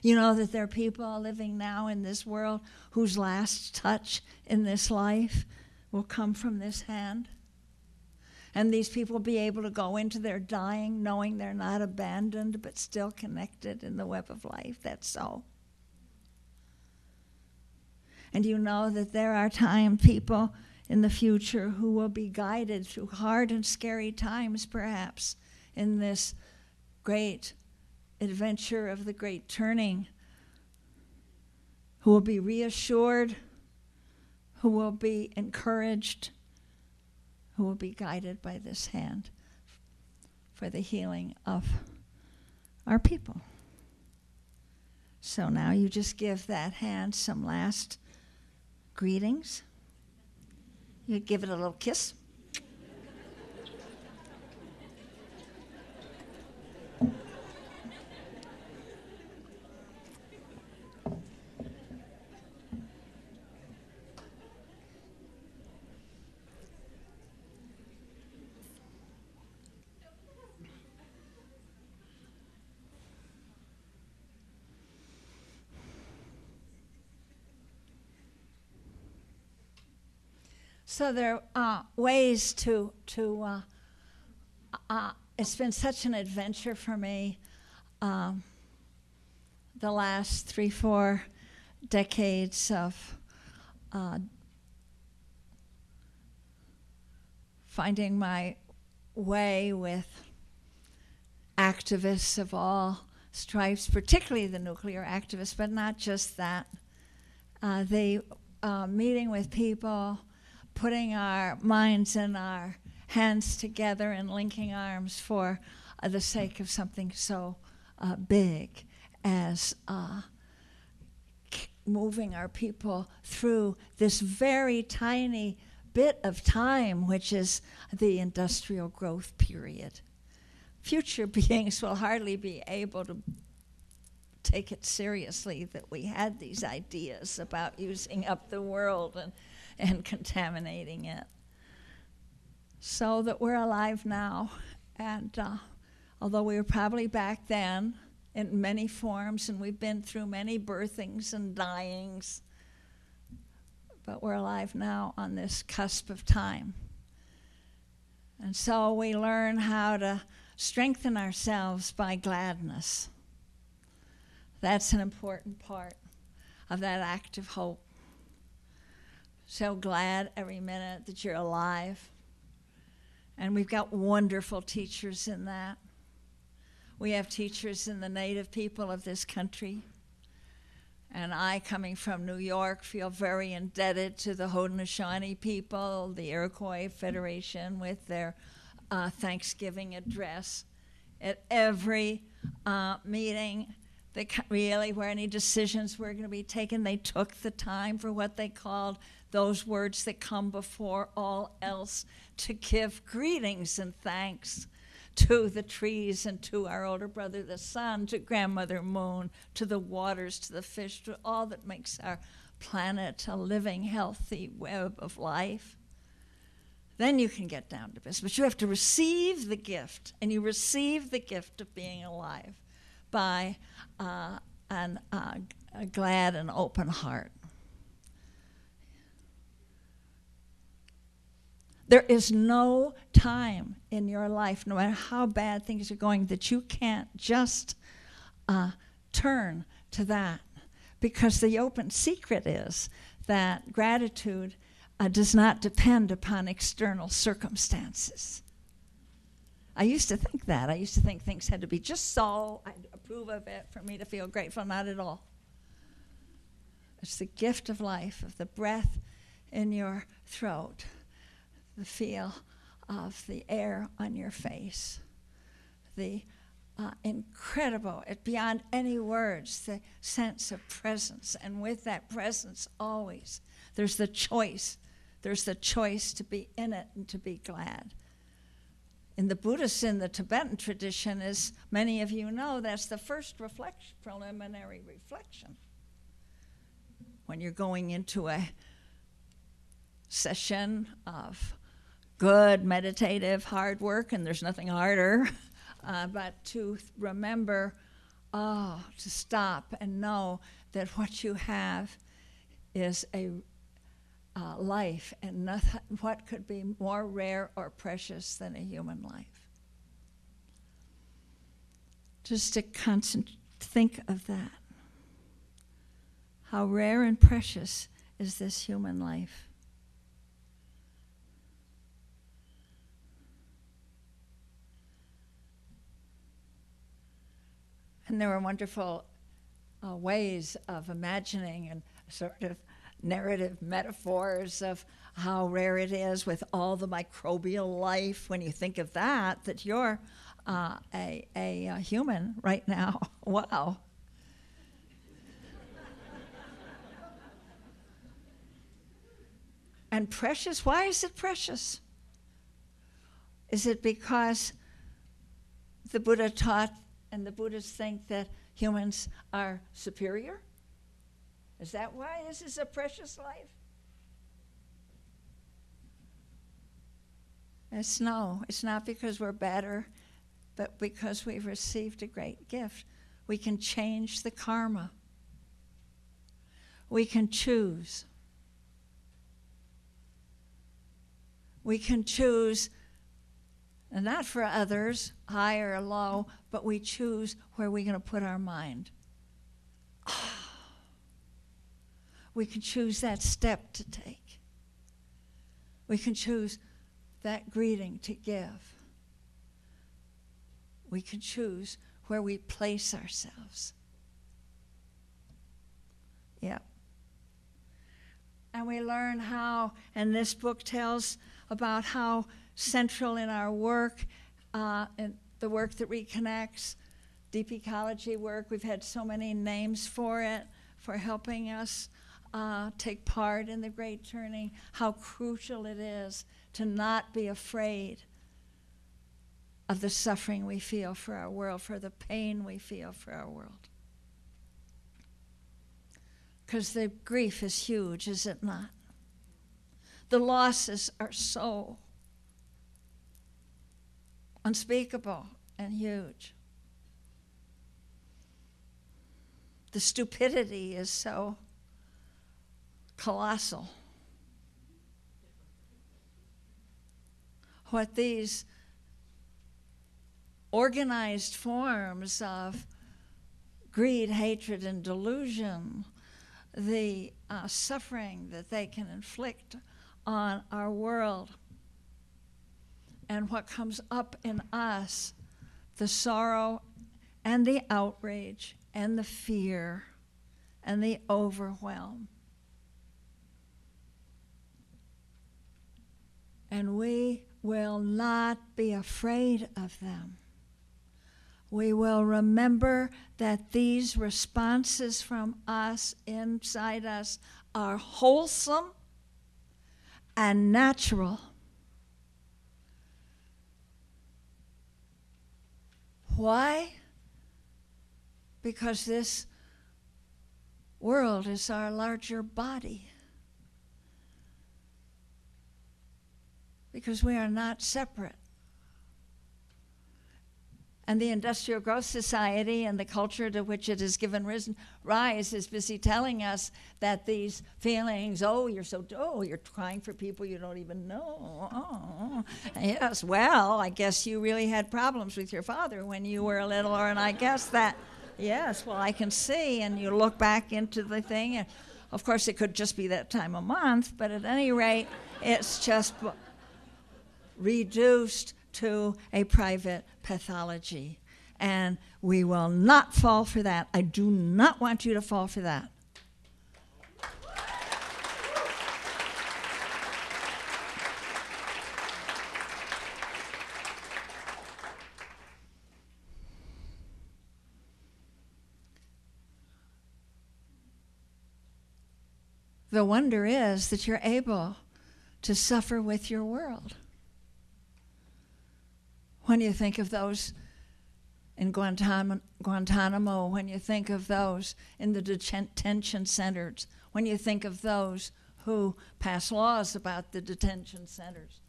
You know that there are people living now in this world whose last touch in this life will come from this hand. And these people will be able to go into their dying knowing they're not abandoned but still connected in the web of life. That's so. And you know that there are people in the future who will be guided through hard and scary times, perhaps, in this great adventure of the great turning, who will be reassured, who will be encouraged, who will be guided by this hand for the healing of our people. So now you just give that hand some last greetings. You give it a little kiss. So there are ways to it's been such an adventure for me the last 3-4 decades of finding my way with activists of all stripes, particularly the nuclear activists, but not just that. Meeting with people, putting our minds and our hands together and linking arms for the sake of something so big as moving our people through this very tiny bit of time, which is the industrial growth period. Future beings will hardly be able to take it seriously that we had these ideas about using up the world and contaminating it. So that we're alive now, and although we were probably back then in many forms, and we've been through many birthings and dyings, but we're alive now on this cusp of time. And so we learn how to strengthen ourselves by gladness. That's an important part of that act of hope. So glad every minute that you're alive. And we've got wonderful teachers in that. We have teachers in the native people of this country. And I, coming from New York, feel very indebted to the Haudenosaunee people, the Iroquois Federation, with their Thanksgiving address. At every meeting, really where any decisions were going to be taken, they took the time for what they called those words that come before all else, to give greetings and thanks to the trees and to our older brother, the sun, to grandmother moon, to the waters, to the fish, to all that makes our planet a living, healthy web of life. Then you can get down to business. But you have to receive the gift, and you receive the gift of being alive by a glad and open heart. There is no time in your life, no matter how bad things are going, that you can't just turn to that. Because the open secret is that gratitude does not depend upon external circumstances. I used to think that. I used to think things had to be just so, I'd approve of it for me to feel grateful. Not at all. It's the gift of life, of the breath in your throat, the feel of the air on your face, the incredible, beyond any words, the sense of presence. And with that presence always, there's the choice. There's the choice to be in it and to be glad. In the Buddhist, in the Tibetan tradition, as many of you know, that's the first preliminary reflection. When you're going into a session of good, meditative, hard work, and there's nothing harder, but to remember, to stop and know that what you have is a life, and nothing, what could be more rare or precious than a human life? Just to think of that. How rare and precious is this human life? And there were wonderful ways of imagining and sort of narrative metaphors of how rare it is with all the microbial life. When you think of that, that you're a human right now. Wow. And precious, why is it precious? Is it because the Buddha taught and the Buddhists think that humans are superior? Is that why this is a precious life? It's not because we're better, but because we've received a great gift. We can change the karma. We can choose. We can choose, and not for others, high or low, but we choose where we're going to put our mind. We can choose that step to take. We can choose that greeting to give. We can choose where we place ourselves. Yeah. And we learn how, and this book tells about how central in our work, in the work that reconnects, deep ecology work, we've had so many names for it, for helping us take part in the great turning, how crucial it is to not be afraid of the suffering we feel for our world, for the pain we feel for our world. Because the grief is huge, is it not? The losses are so unspeakable and huge. The stupidity is so colossal. What these organized forms of greed, hatred, and delusion, the suffering that they can inflict on our world, and what comes up in us, the sorrow and the outrage and the fear and the overwhelm. And we will not be afraid of them. We will remember that these responses from us, inside us, are wholesome and natural. Why? Because this world is our larger body. Because we are not separate. And the industrial growth society and the culture to which it has given rise is busy telling us that these feelings, you're crying for people you don't even know. Oh, yes, well, I guess you really had problems with your father when you were littler, and I guess that, yes, well, I can see. And you look back into the thing, and of course it could just be that time of month, but at any rate, it's just reduced to a private pathology. And we will not fall for that. I do not want you to fall for that. The wonder is that you're able to suffer with your world. When you think of those in Guantanamo, when you think of those in the detention centers, when you think of those who pass laws about the detention centers,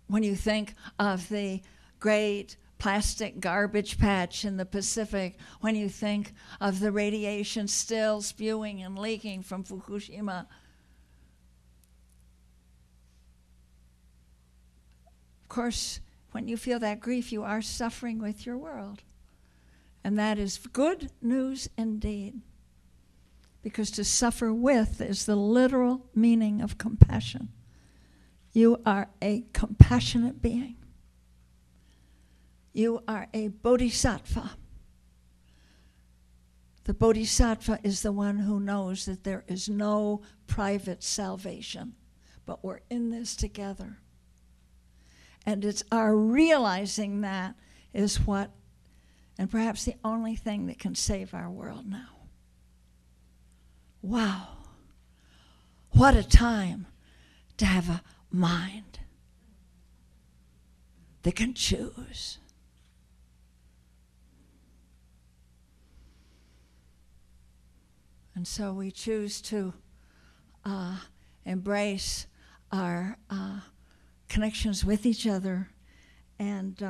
when you think of the great plastic garbage patch in the Pacific, when you think of the radiation still spewing and leaking from Fukushima, of course, when you feel that grief, you are suffering with your world. And that is good news indeed. Because to suffer with is the literal meaning of compassion. You are a compassionate being. You are a bodhisattva. The bodhisattva is the one who knows that there is no private salvation, but we're in this together. And it's our realizing that is what, and perhaps the only thing that can save our world now. Wow. What a time to have a mind that can choose. And so we choose to embrace our connections with each other. And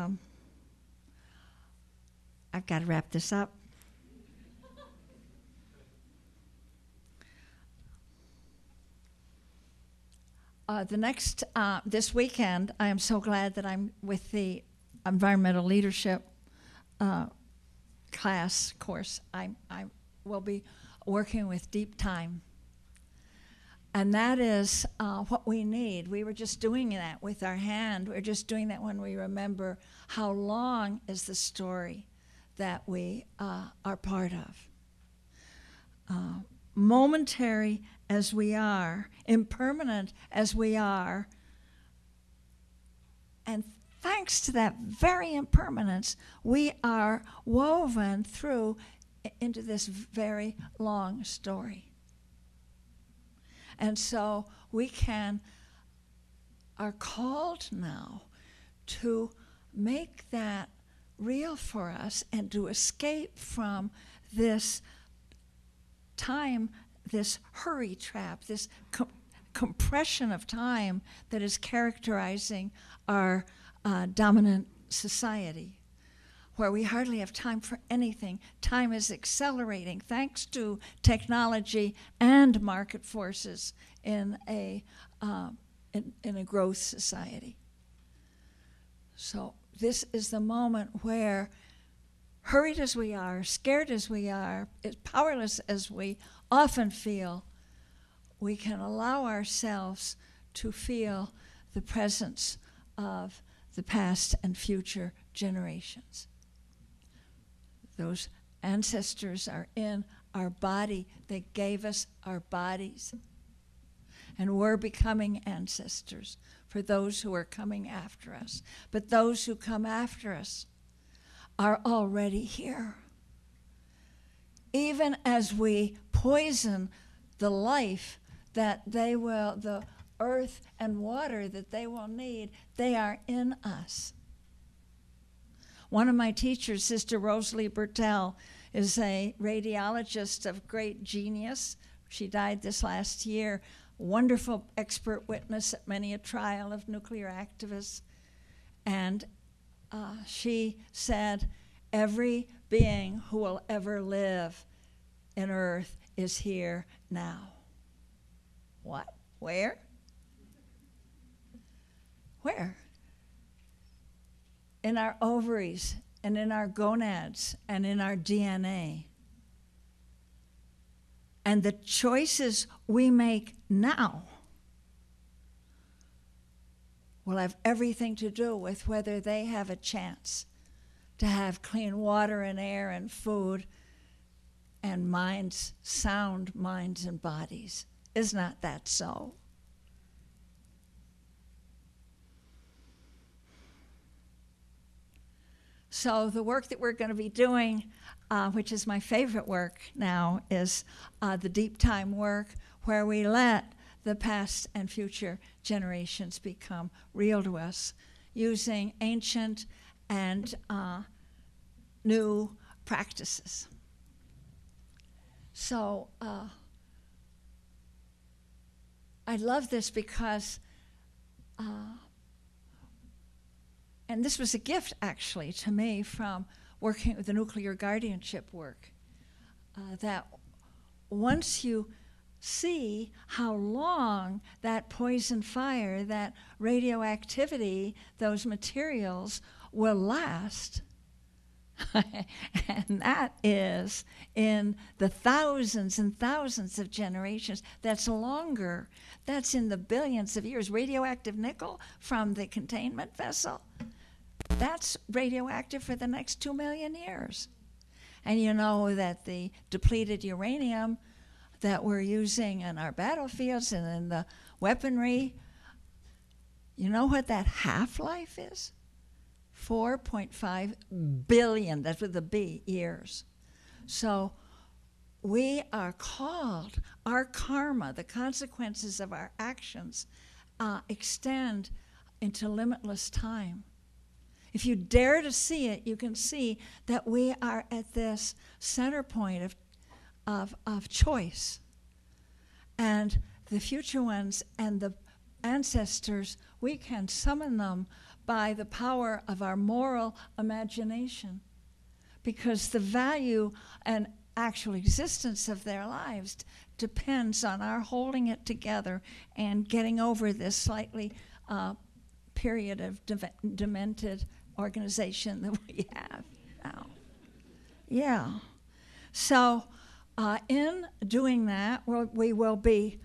I've got to wrap this up. This weekend, I am so glad that I'm with the environmental leadership course. I will be working with deep time. And that is what we need. We were just doing that with our hand. We're just doing that when we remember how long is the story that we are part of. Momentary as we are, impermanent as we are, and thanks to that very impermanence, we are woven through into this very long story. And so we are called now to make that real for us and to escape from this time, this hurry trap, this compression of time that is characterizing our dominant society, where we hardly have time for anything. Time is accelerating thanks to technology and market forces in a growth society. So this is the moment where, hurried as we are, scared as we are, as powerless as we often feel, we can allow ourselves to feel the presence of the past and future generations. Those ancestors are in our body. They gave us our bodies. And we're becoming ancestors for those who are coming after us. But those who come after us are already here. Even as we poison the life that the earth and water that they will need, they are in us. One of my teachers, Sister Rosalie Bertel, is a radiologist of great genius. She died this last year. Wonderful expert witness at many a trial of nuclear activists. And she said, every being who will ever live in Earth is here now. What? Where? Where? In our ovaries and in our gonads and in our DNA. And the choices we make now will have everything to do with whether they have a chance to have clean water and air and food and minds, sound minds and bodies. Is not that so? So the work that we're going to be doing, which is my favorite work now, is the deep time work, where we let the past and future generations become real to us using ancient and new practices. So I love this because and this was a gift, actually, to me from working with the nuclear guardianship work, that once you see how long that poison fire, that radioactivity, those materials will last, and that is in the thousands and thousands of generations. That's longer. That's in the billions of years. Radioactive nickel from the containment vessel, that's radioactive for the next 2 million years. And you know that the depleted uranium that we're using in our battlefields and in the weaponry, you know what that half-life is? 4.5 billion, that's with a B, years. So we are called, our karma, the consequences of our actions, extend into limitless time. If you dare to see it, you can see that we are at this center point of choice. And the future ones and the ancestors, we can summon them by the power of our moral imagination, because the value and actual existence of their lives depends on our holding it together and getting over this slightly period of demented organization that we have now. Yeah. So in doing that, we will be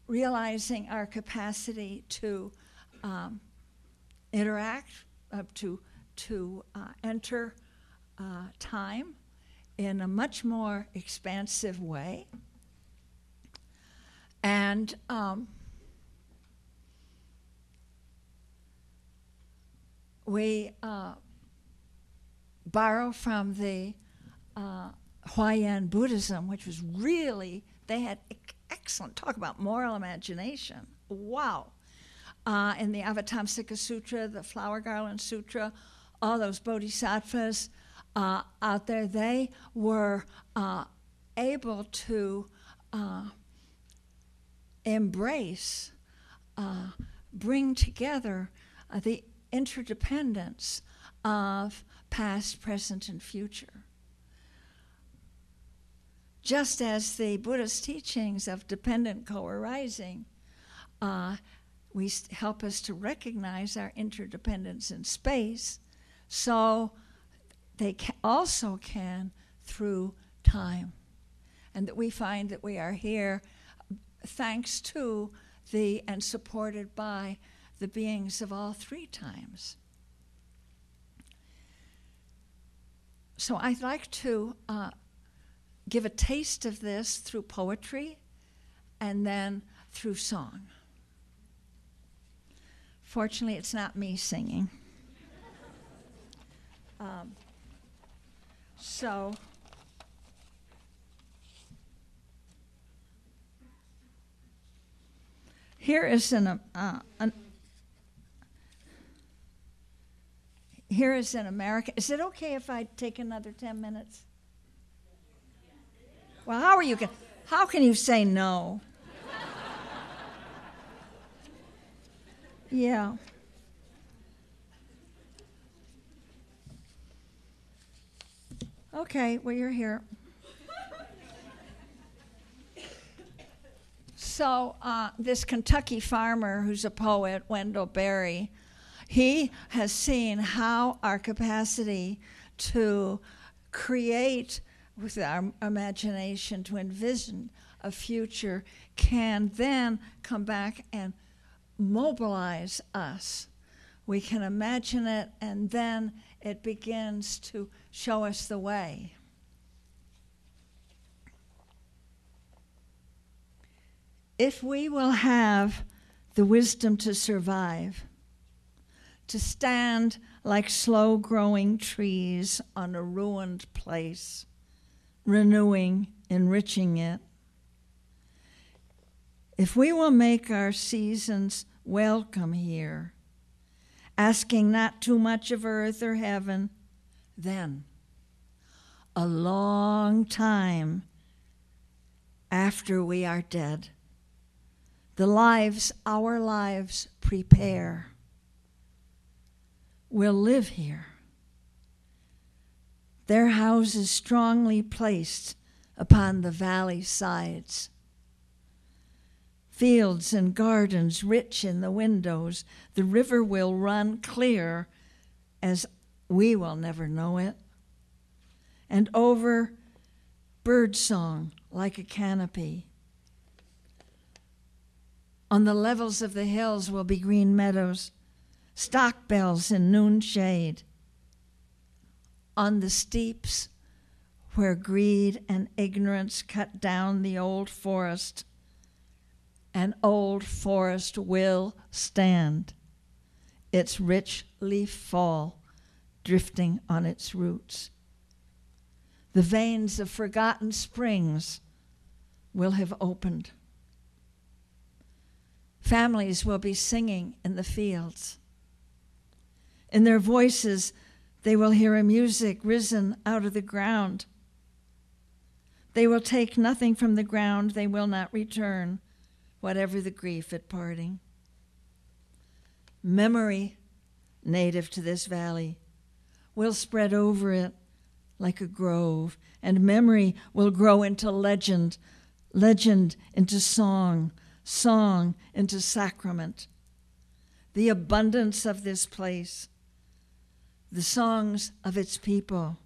realizing our capacity to interact, to enter time in a much more expansive way. And we borrow from the Huayan Buddhism, which was really, they had excellent, talk about moral imagination. Wow. In the Avatamsaka Sutra, the Flower Garland Sutra, all those bodhisattvas out there, they were able to embrace, bring together the interdependence of past, present, and future. Just as the Buddhist teachings of dependent co-arising help us to recognize our interdependence in space, so they also can through time. And that we find that we are here thanks to and supported by the beings of all three times. So I'd like to give a taste of this through poetry and then through song. Fortunately, it's not me singing. So here is here is an American. Is it okay if I take another 10 minutes? Well, how can you say no? Yeah. Okay, well, you're here. So this Kentucky farmer who's a poet, Wendell Berry, he has seen how our capacity to create with our imagination, to envision a future, can then come back and mobilize us. We can imagine it, and then it begins to show us the way. If we will have the wisdom to survive, to stand like slow-growing trees on a ruined place, renewing, enriching it, if we will make our seasons welcome here, asking not too much of earth or heaven, then a long time after we are dead, the lives our lives prepare will live here. Their houses strongly placed upon the valley sides, fields and gardens rich in the windows. The river will run clear as we will never know it, and over birdsong like a canopy. On the levels of the hills will be green meadows, stock bells in noon shade. On the steeps where greed and ignorance cut down the old forest, an old forest will stand, its rich leaf fall drifting on its roots. The veins of forgotten springs will have opened. Families will be singing in the fields. In their voices, they will hear a music risen out of the ground. They will take nothing from the ground, they will not return, whatever the grief at parting. Memory, native to this valley, will spread over it like a grove, and memory will grow into legend, legend into song, song into sacrament. The abundance of this place, the songs of its people,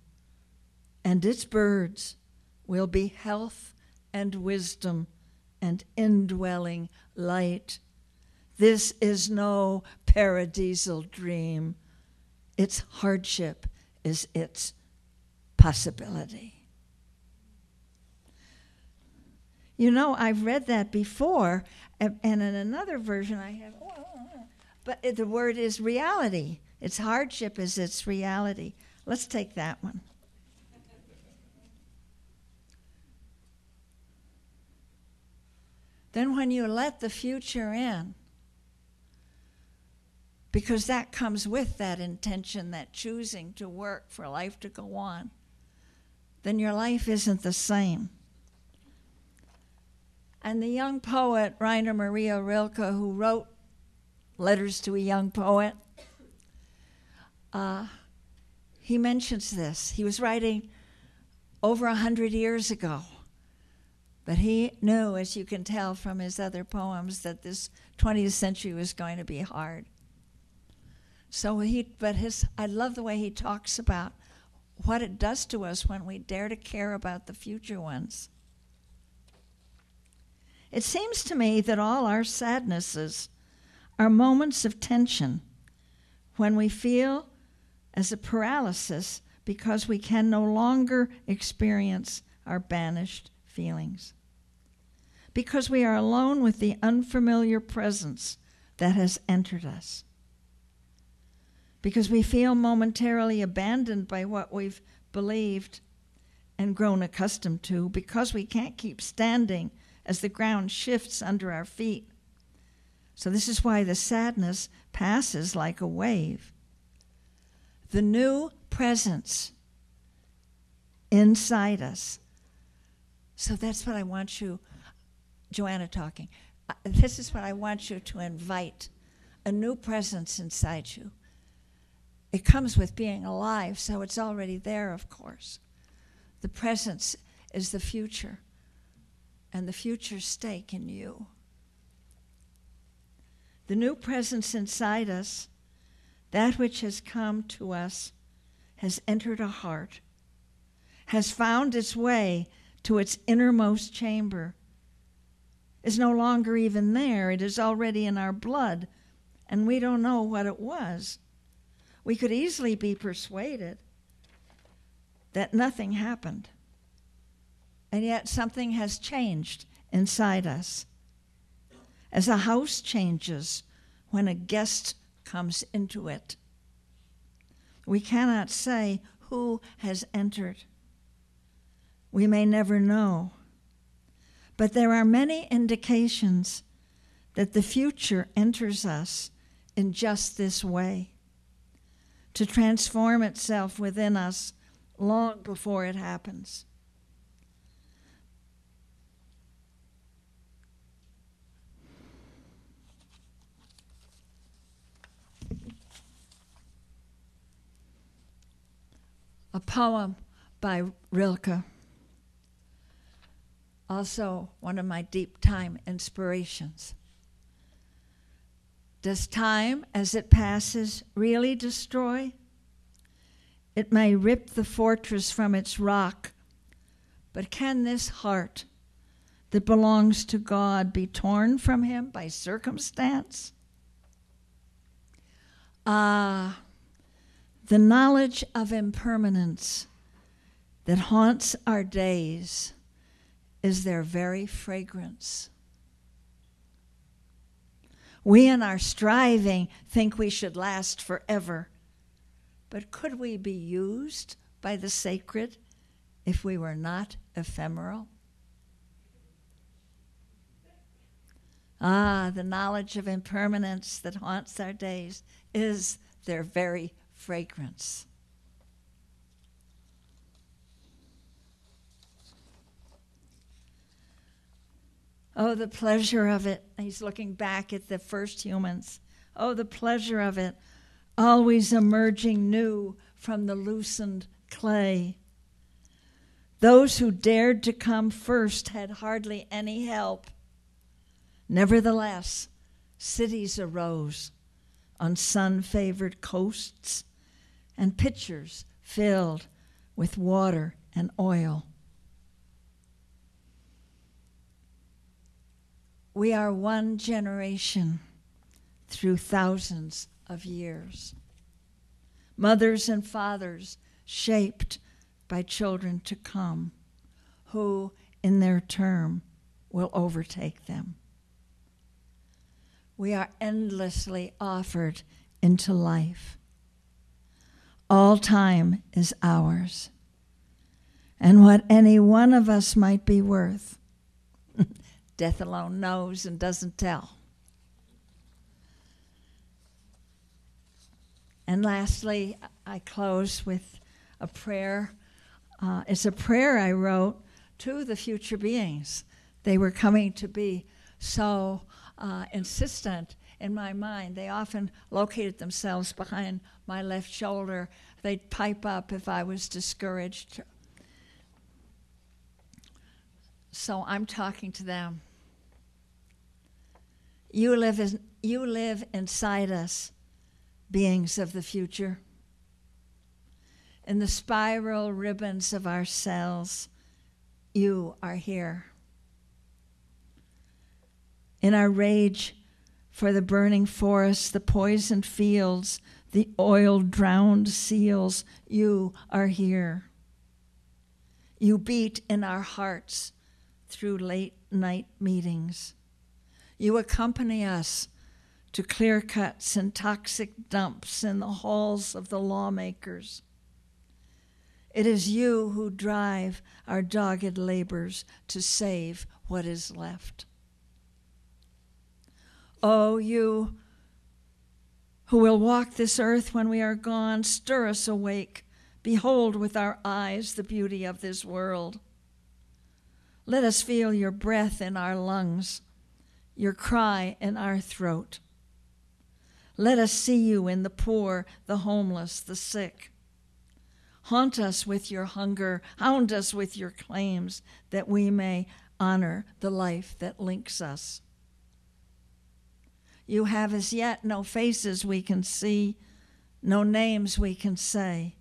and its birds will be health and wisdom and indwelling light. This is no paradisal dream. Its hardship is its possibility. You know, I've read that before, and in another version I have, but the word is reality. Its hardship is its reality. Let's take that one. Then when you let the future in, because that comes with that intention, that choosing to work for life to go on, then your life isn't the same. And the young poet, Rainer Maria Rilke, who wrote Letters to a Young Poet, he mentions this. He was writing over 100 years ago, but he knew, as you can tell from his other poems, that this 20th century was going to be hard. So I love the way he talks about what it does to us when we dare to care about the future ones. It seems to me that all our sadnesses are moments of tension when we feel as a paralysis because we can no longer experience our banished feelings. Because we are alone with the unfamiliar presence that has entered us. Because we feel momentarily abandoned by what we've believed and grown accustomed to, because we can't keep standing as the ground shifts under our feet. So this is why the sadness passes like a wave. The new presence inside us. So that's what I want you, Joanna talking, this is what I want you to invite, a new presence inside you. It comes with being alive, so it's already there, of course. The present is the future, and the future's stake in you. The new presence inside us, that which has come to us, has entered a heart, has found its way to its innermost chamber, is no longer even there. It is already in our blood, and we don't know what it was. We could easily be persuaded that nothing happened, and yet something has changed inside us. As a house changes when a guest comes into it, we cannot say who has entered. We may never know. But there are many indications that the future enters us in just this way, to transform itself within us long before it happens. A poem by Rilke, also one of my deep time inspirations. Does time, as it passes, really destroy? It may rip the fortress from its rock, but can this heart that belongs to God be torn from him by circumstance? Ah, the knowledge of impermanence that haunts our days is their very fragrance. We in our striving think we should last forever, but could we be used by the sacred if we were not ephemeral? Ah, the knowledge of impermanence that haunts our days is their very fragrance. Oh, the pleasure of it. He's looking back at the first humans. Oh, the pleasure of it, always emerging new from the loosened clay. Those who dared to come first had hardly any help. Nevertheless, cities arose on sun-favored coasts, and pitchers filled with water and oil. We are one generation through thousands of years. Mothers and fathers shaped by children to come, who in their turn will overtake them. We are endlessly offered into life. All time is ours. And what any one of us might be worth, death alone knows and doesn't tell. And lastly, I close with a prayer. It's a prayer I wrote to the future beings. They were coming to be so insistent in my mind. They often located themselves behind my left shoulder. They'd pipe up if I was discouraged. So I'm talking to them. You live inside us, beings of the future. In the spiral ribbons of our cells, you are here. In our rage for the burning forests, the poisoned fields, the oil-drowned seals, you are here. You beat in our hearts through late-night meetings. You accompany us to clear cuts and toxic dumps in the halls of the lawmakers. It is you who drive our dogged labors to save what is left. Oh, you who will walk this earth when we are gone, stir us awake. Behold with our eyes the beauty of this world. Let us feel your breath in our lungs, your cry in our throat. Let us see you in the poor, the homeless, the sick. Haunt us with your hunger, hound us with your claims, that we may honor the life that links us. You have as yet no faces we can see, no names we can say,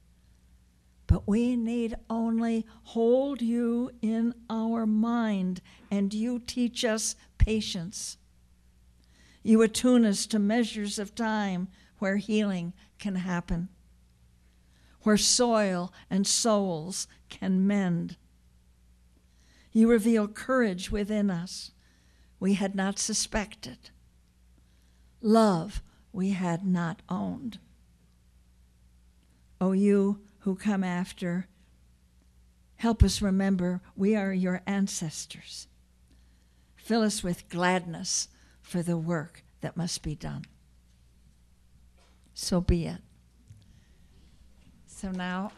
but we need only hold you in our mind, and you teach us patience. You attune us to measures of time where healing can happen, where soil and souls can mend. You reveal courage within us we had not suspected, love we had not owned. O you who come after, help us remember we are your ancestors. Fill us with gladness for the work that must be done. So be it. So now,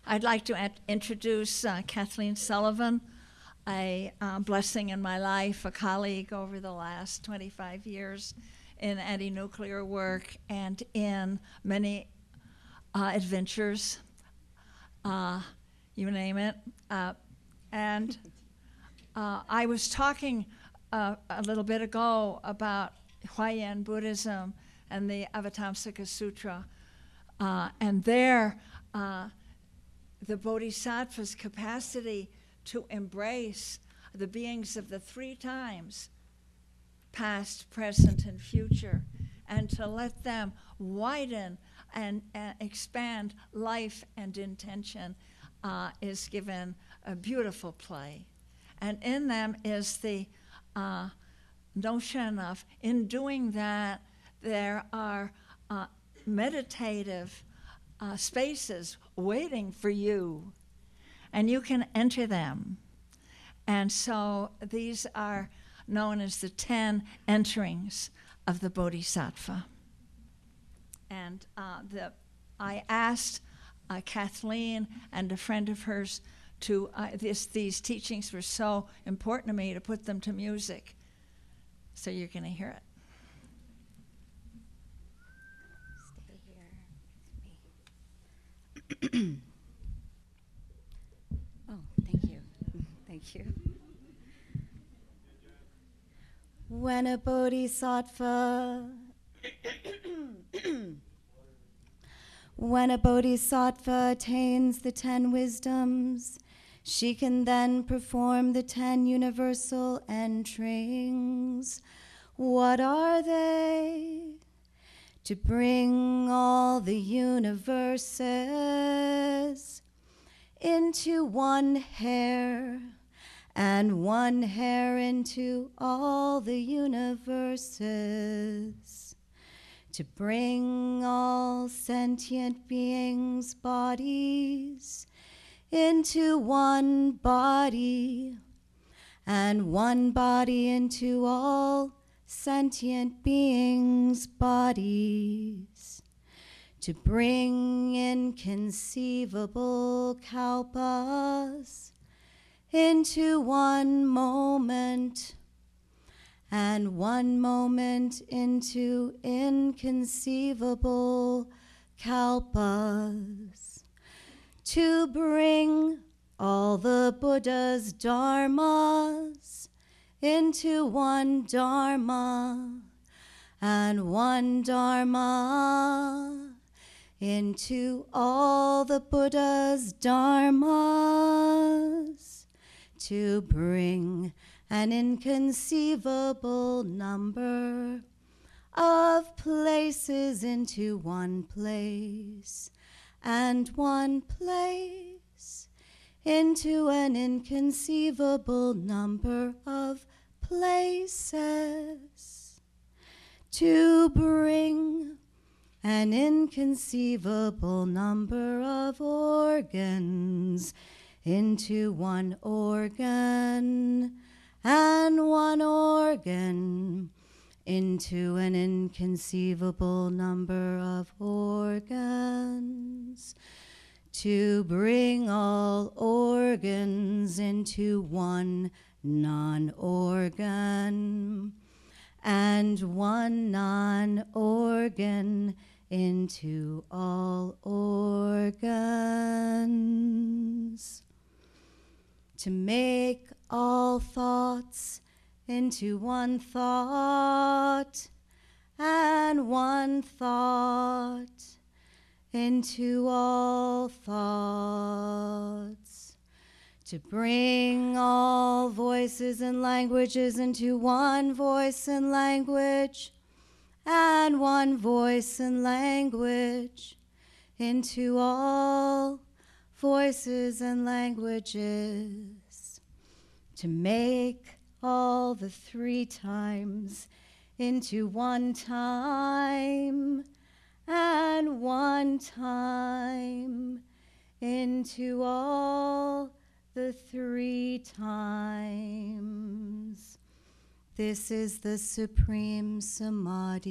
I'd like to introduce Kathleen Sullivan, a blessing in my life, a colleague over the last 25 years in anti-nuclear work and in many adventures, you name it. And I was talking a little bit ago about Huayan Buddhism and the Avatamsaka Sutra. And there, the Bodhisattva's capacity to embrace the beings of the three times, past, present, and future, and to let them widen and expand life and intention is given a beautiful play. And in them is the notion of, in doing that, there are meditative spaces waiting for you, and you can enter them. And so these are known as the 10 enterings of the Bodhisattva. And I asked Kathleen and a friend of hers to, these teachings were so important to me to put them to music. So you're going to hear it. Stay here with me. Oh, thank you. Thank you. When a bodhisattva when a bodhisattva attains the 10 wisdoms, she can then perform the 10 universal enterings. What are they? To bring all the universes into one hair, and one hair into all the universes. To bring all sentient beings' bodies into one body, and one body into all sentient beings' bodies. To bring inconceivable kalpas into one moment, and one moment into inconceivable kalpas. To bring all the Buddha's dharmas into one dharma, and one dharma into all the Buddha's dharmas. To bring an inconceivable number of places into one place, and one place into an inconceivable number of places. To bring an inconceivable number of organs into one organ, and one organ into an inconceivable number of organs. to bring all organs into one non-organ, and one non-organ into all organs, to make all thoughts into one thought, and one thought into all thoughts, to bring all voices and languages into one voice and language, and one voice and language into all voices and languages, to make all the 3 times into one time, and one time into all the 3 times. This is the Supreme Samadhi.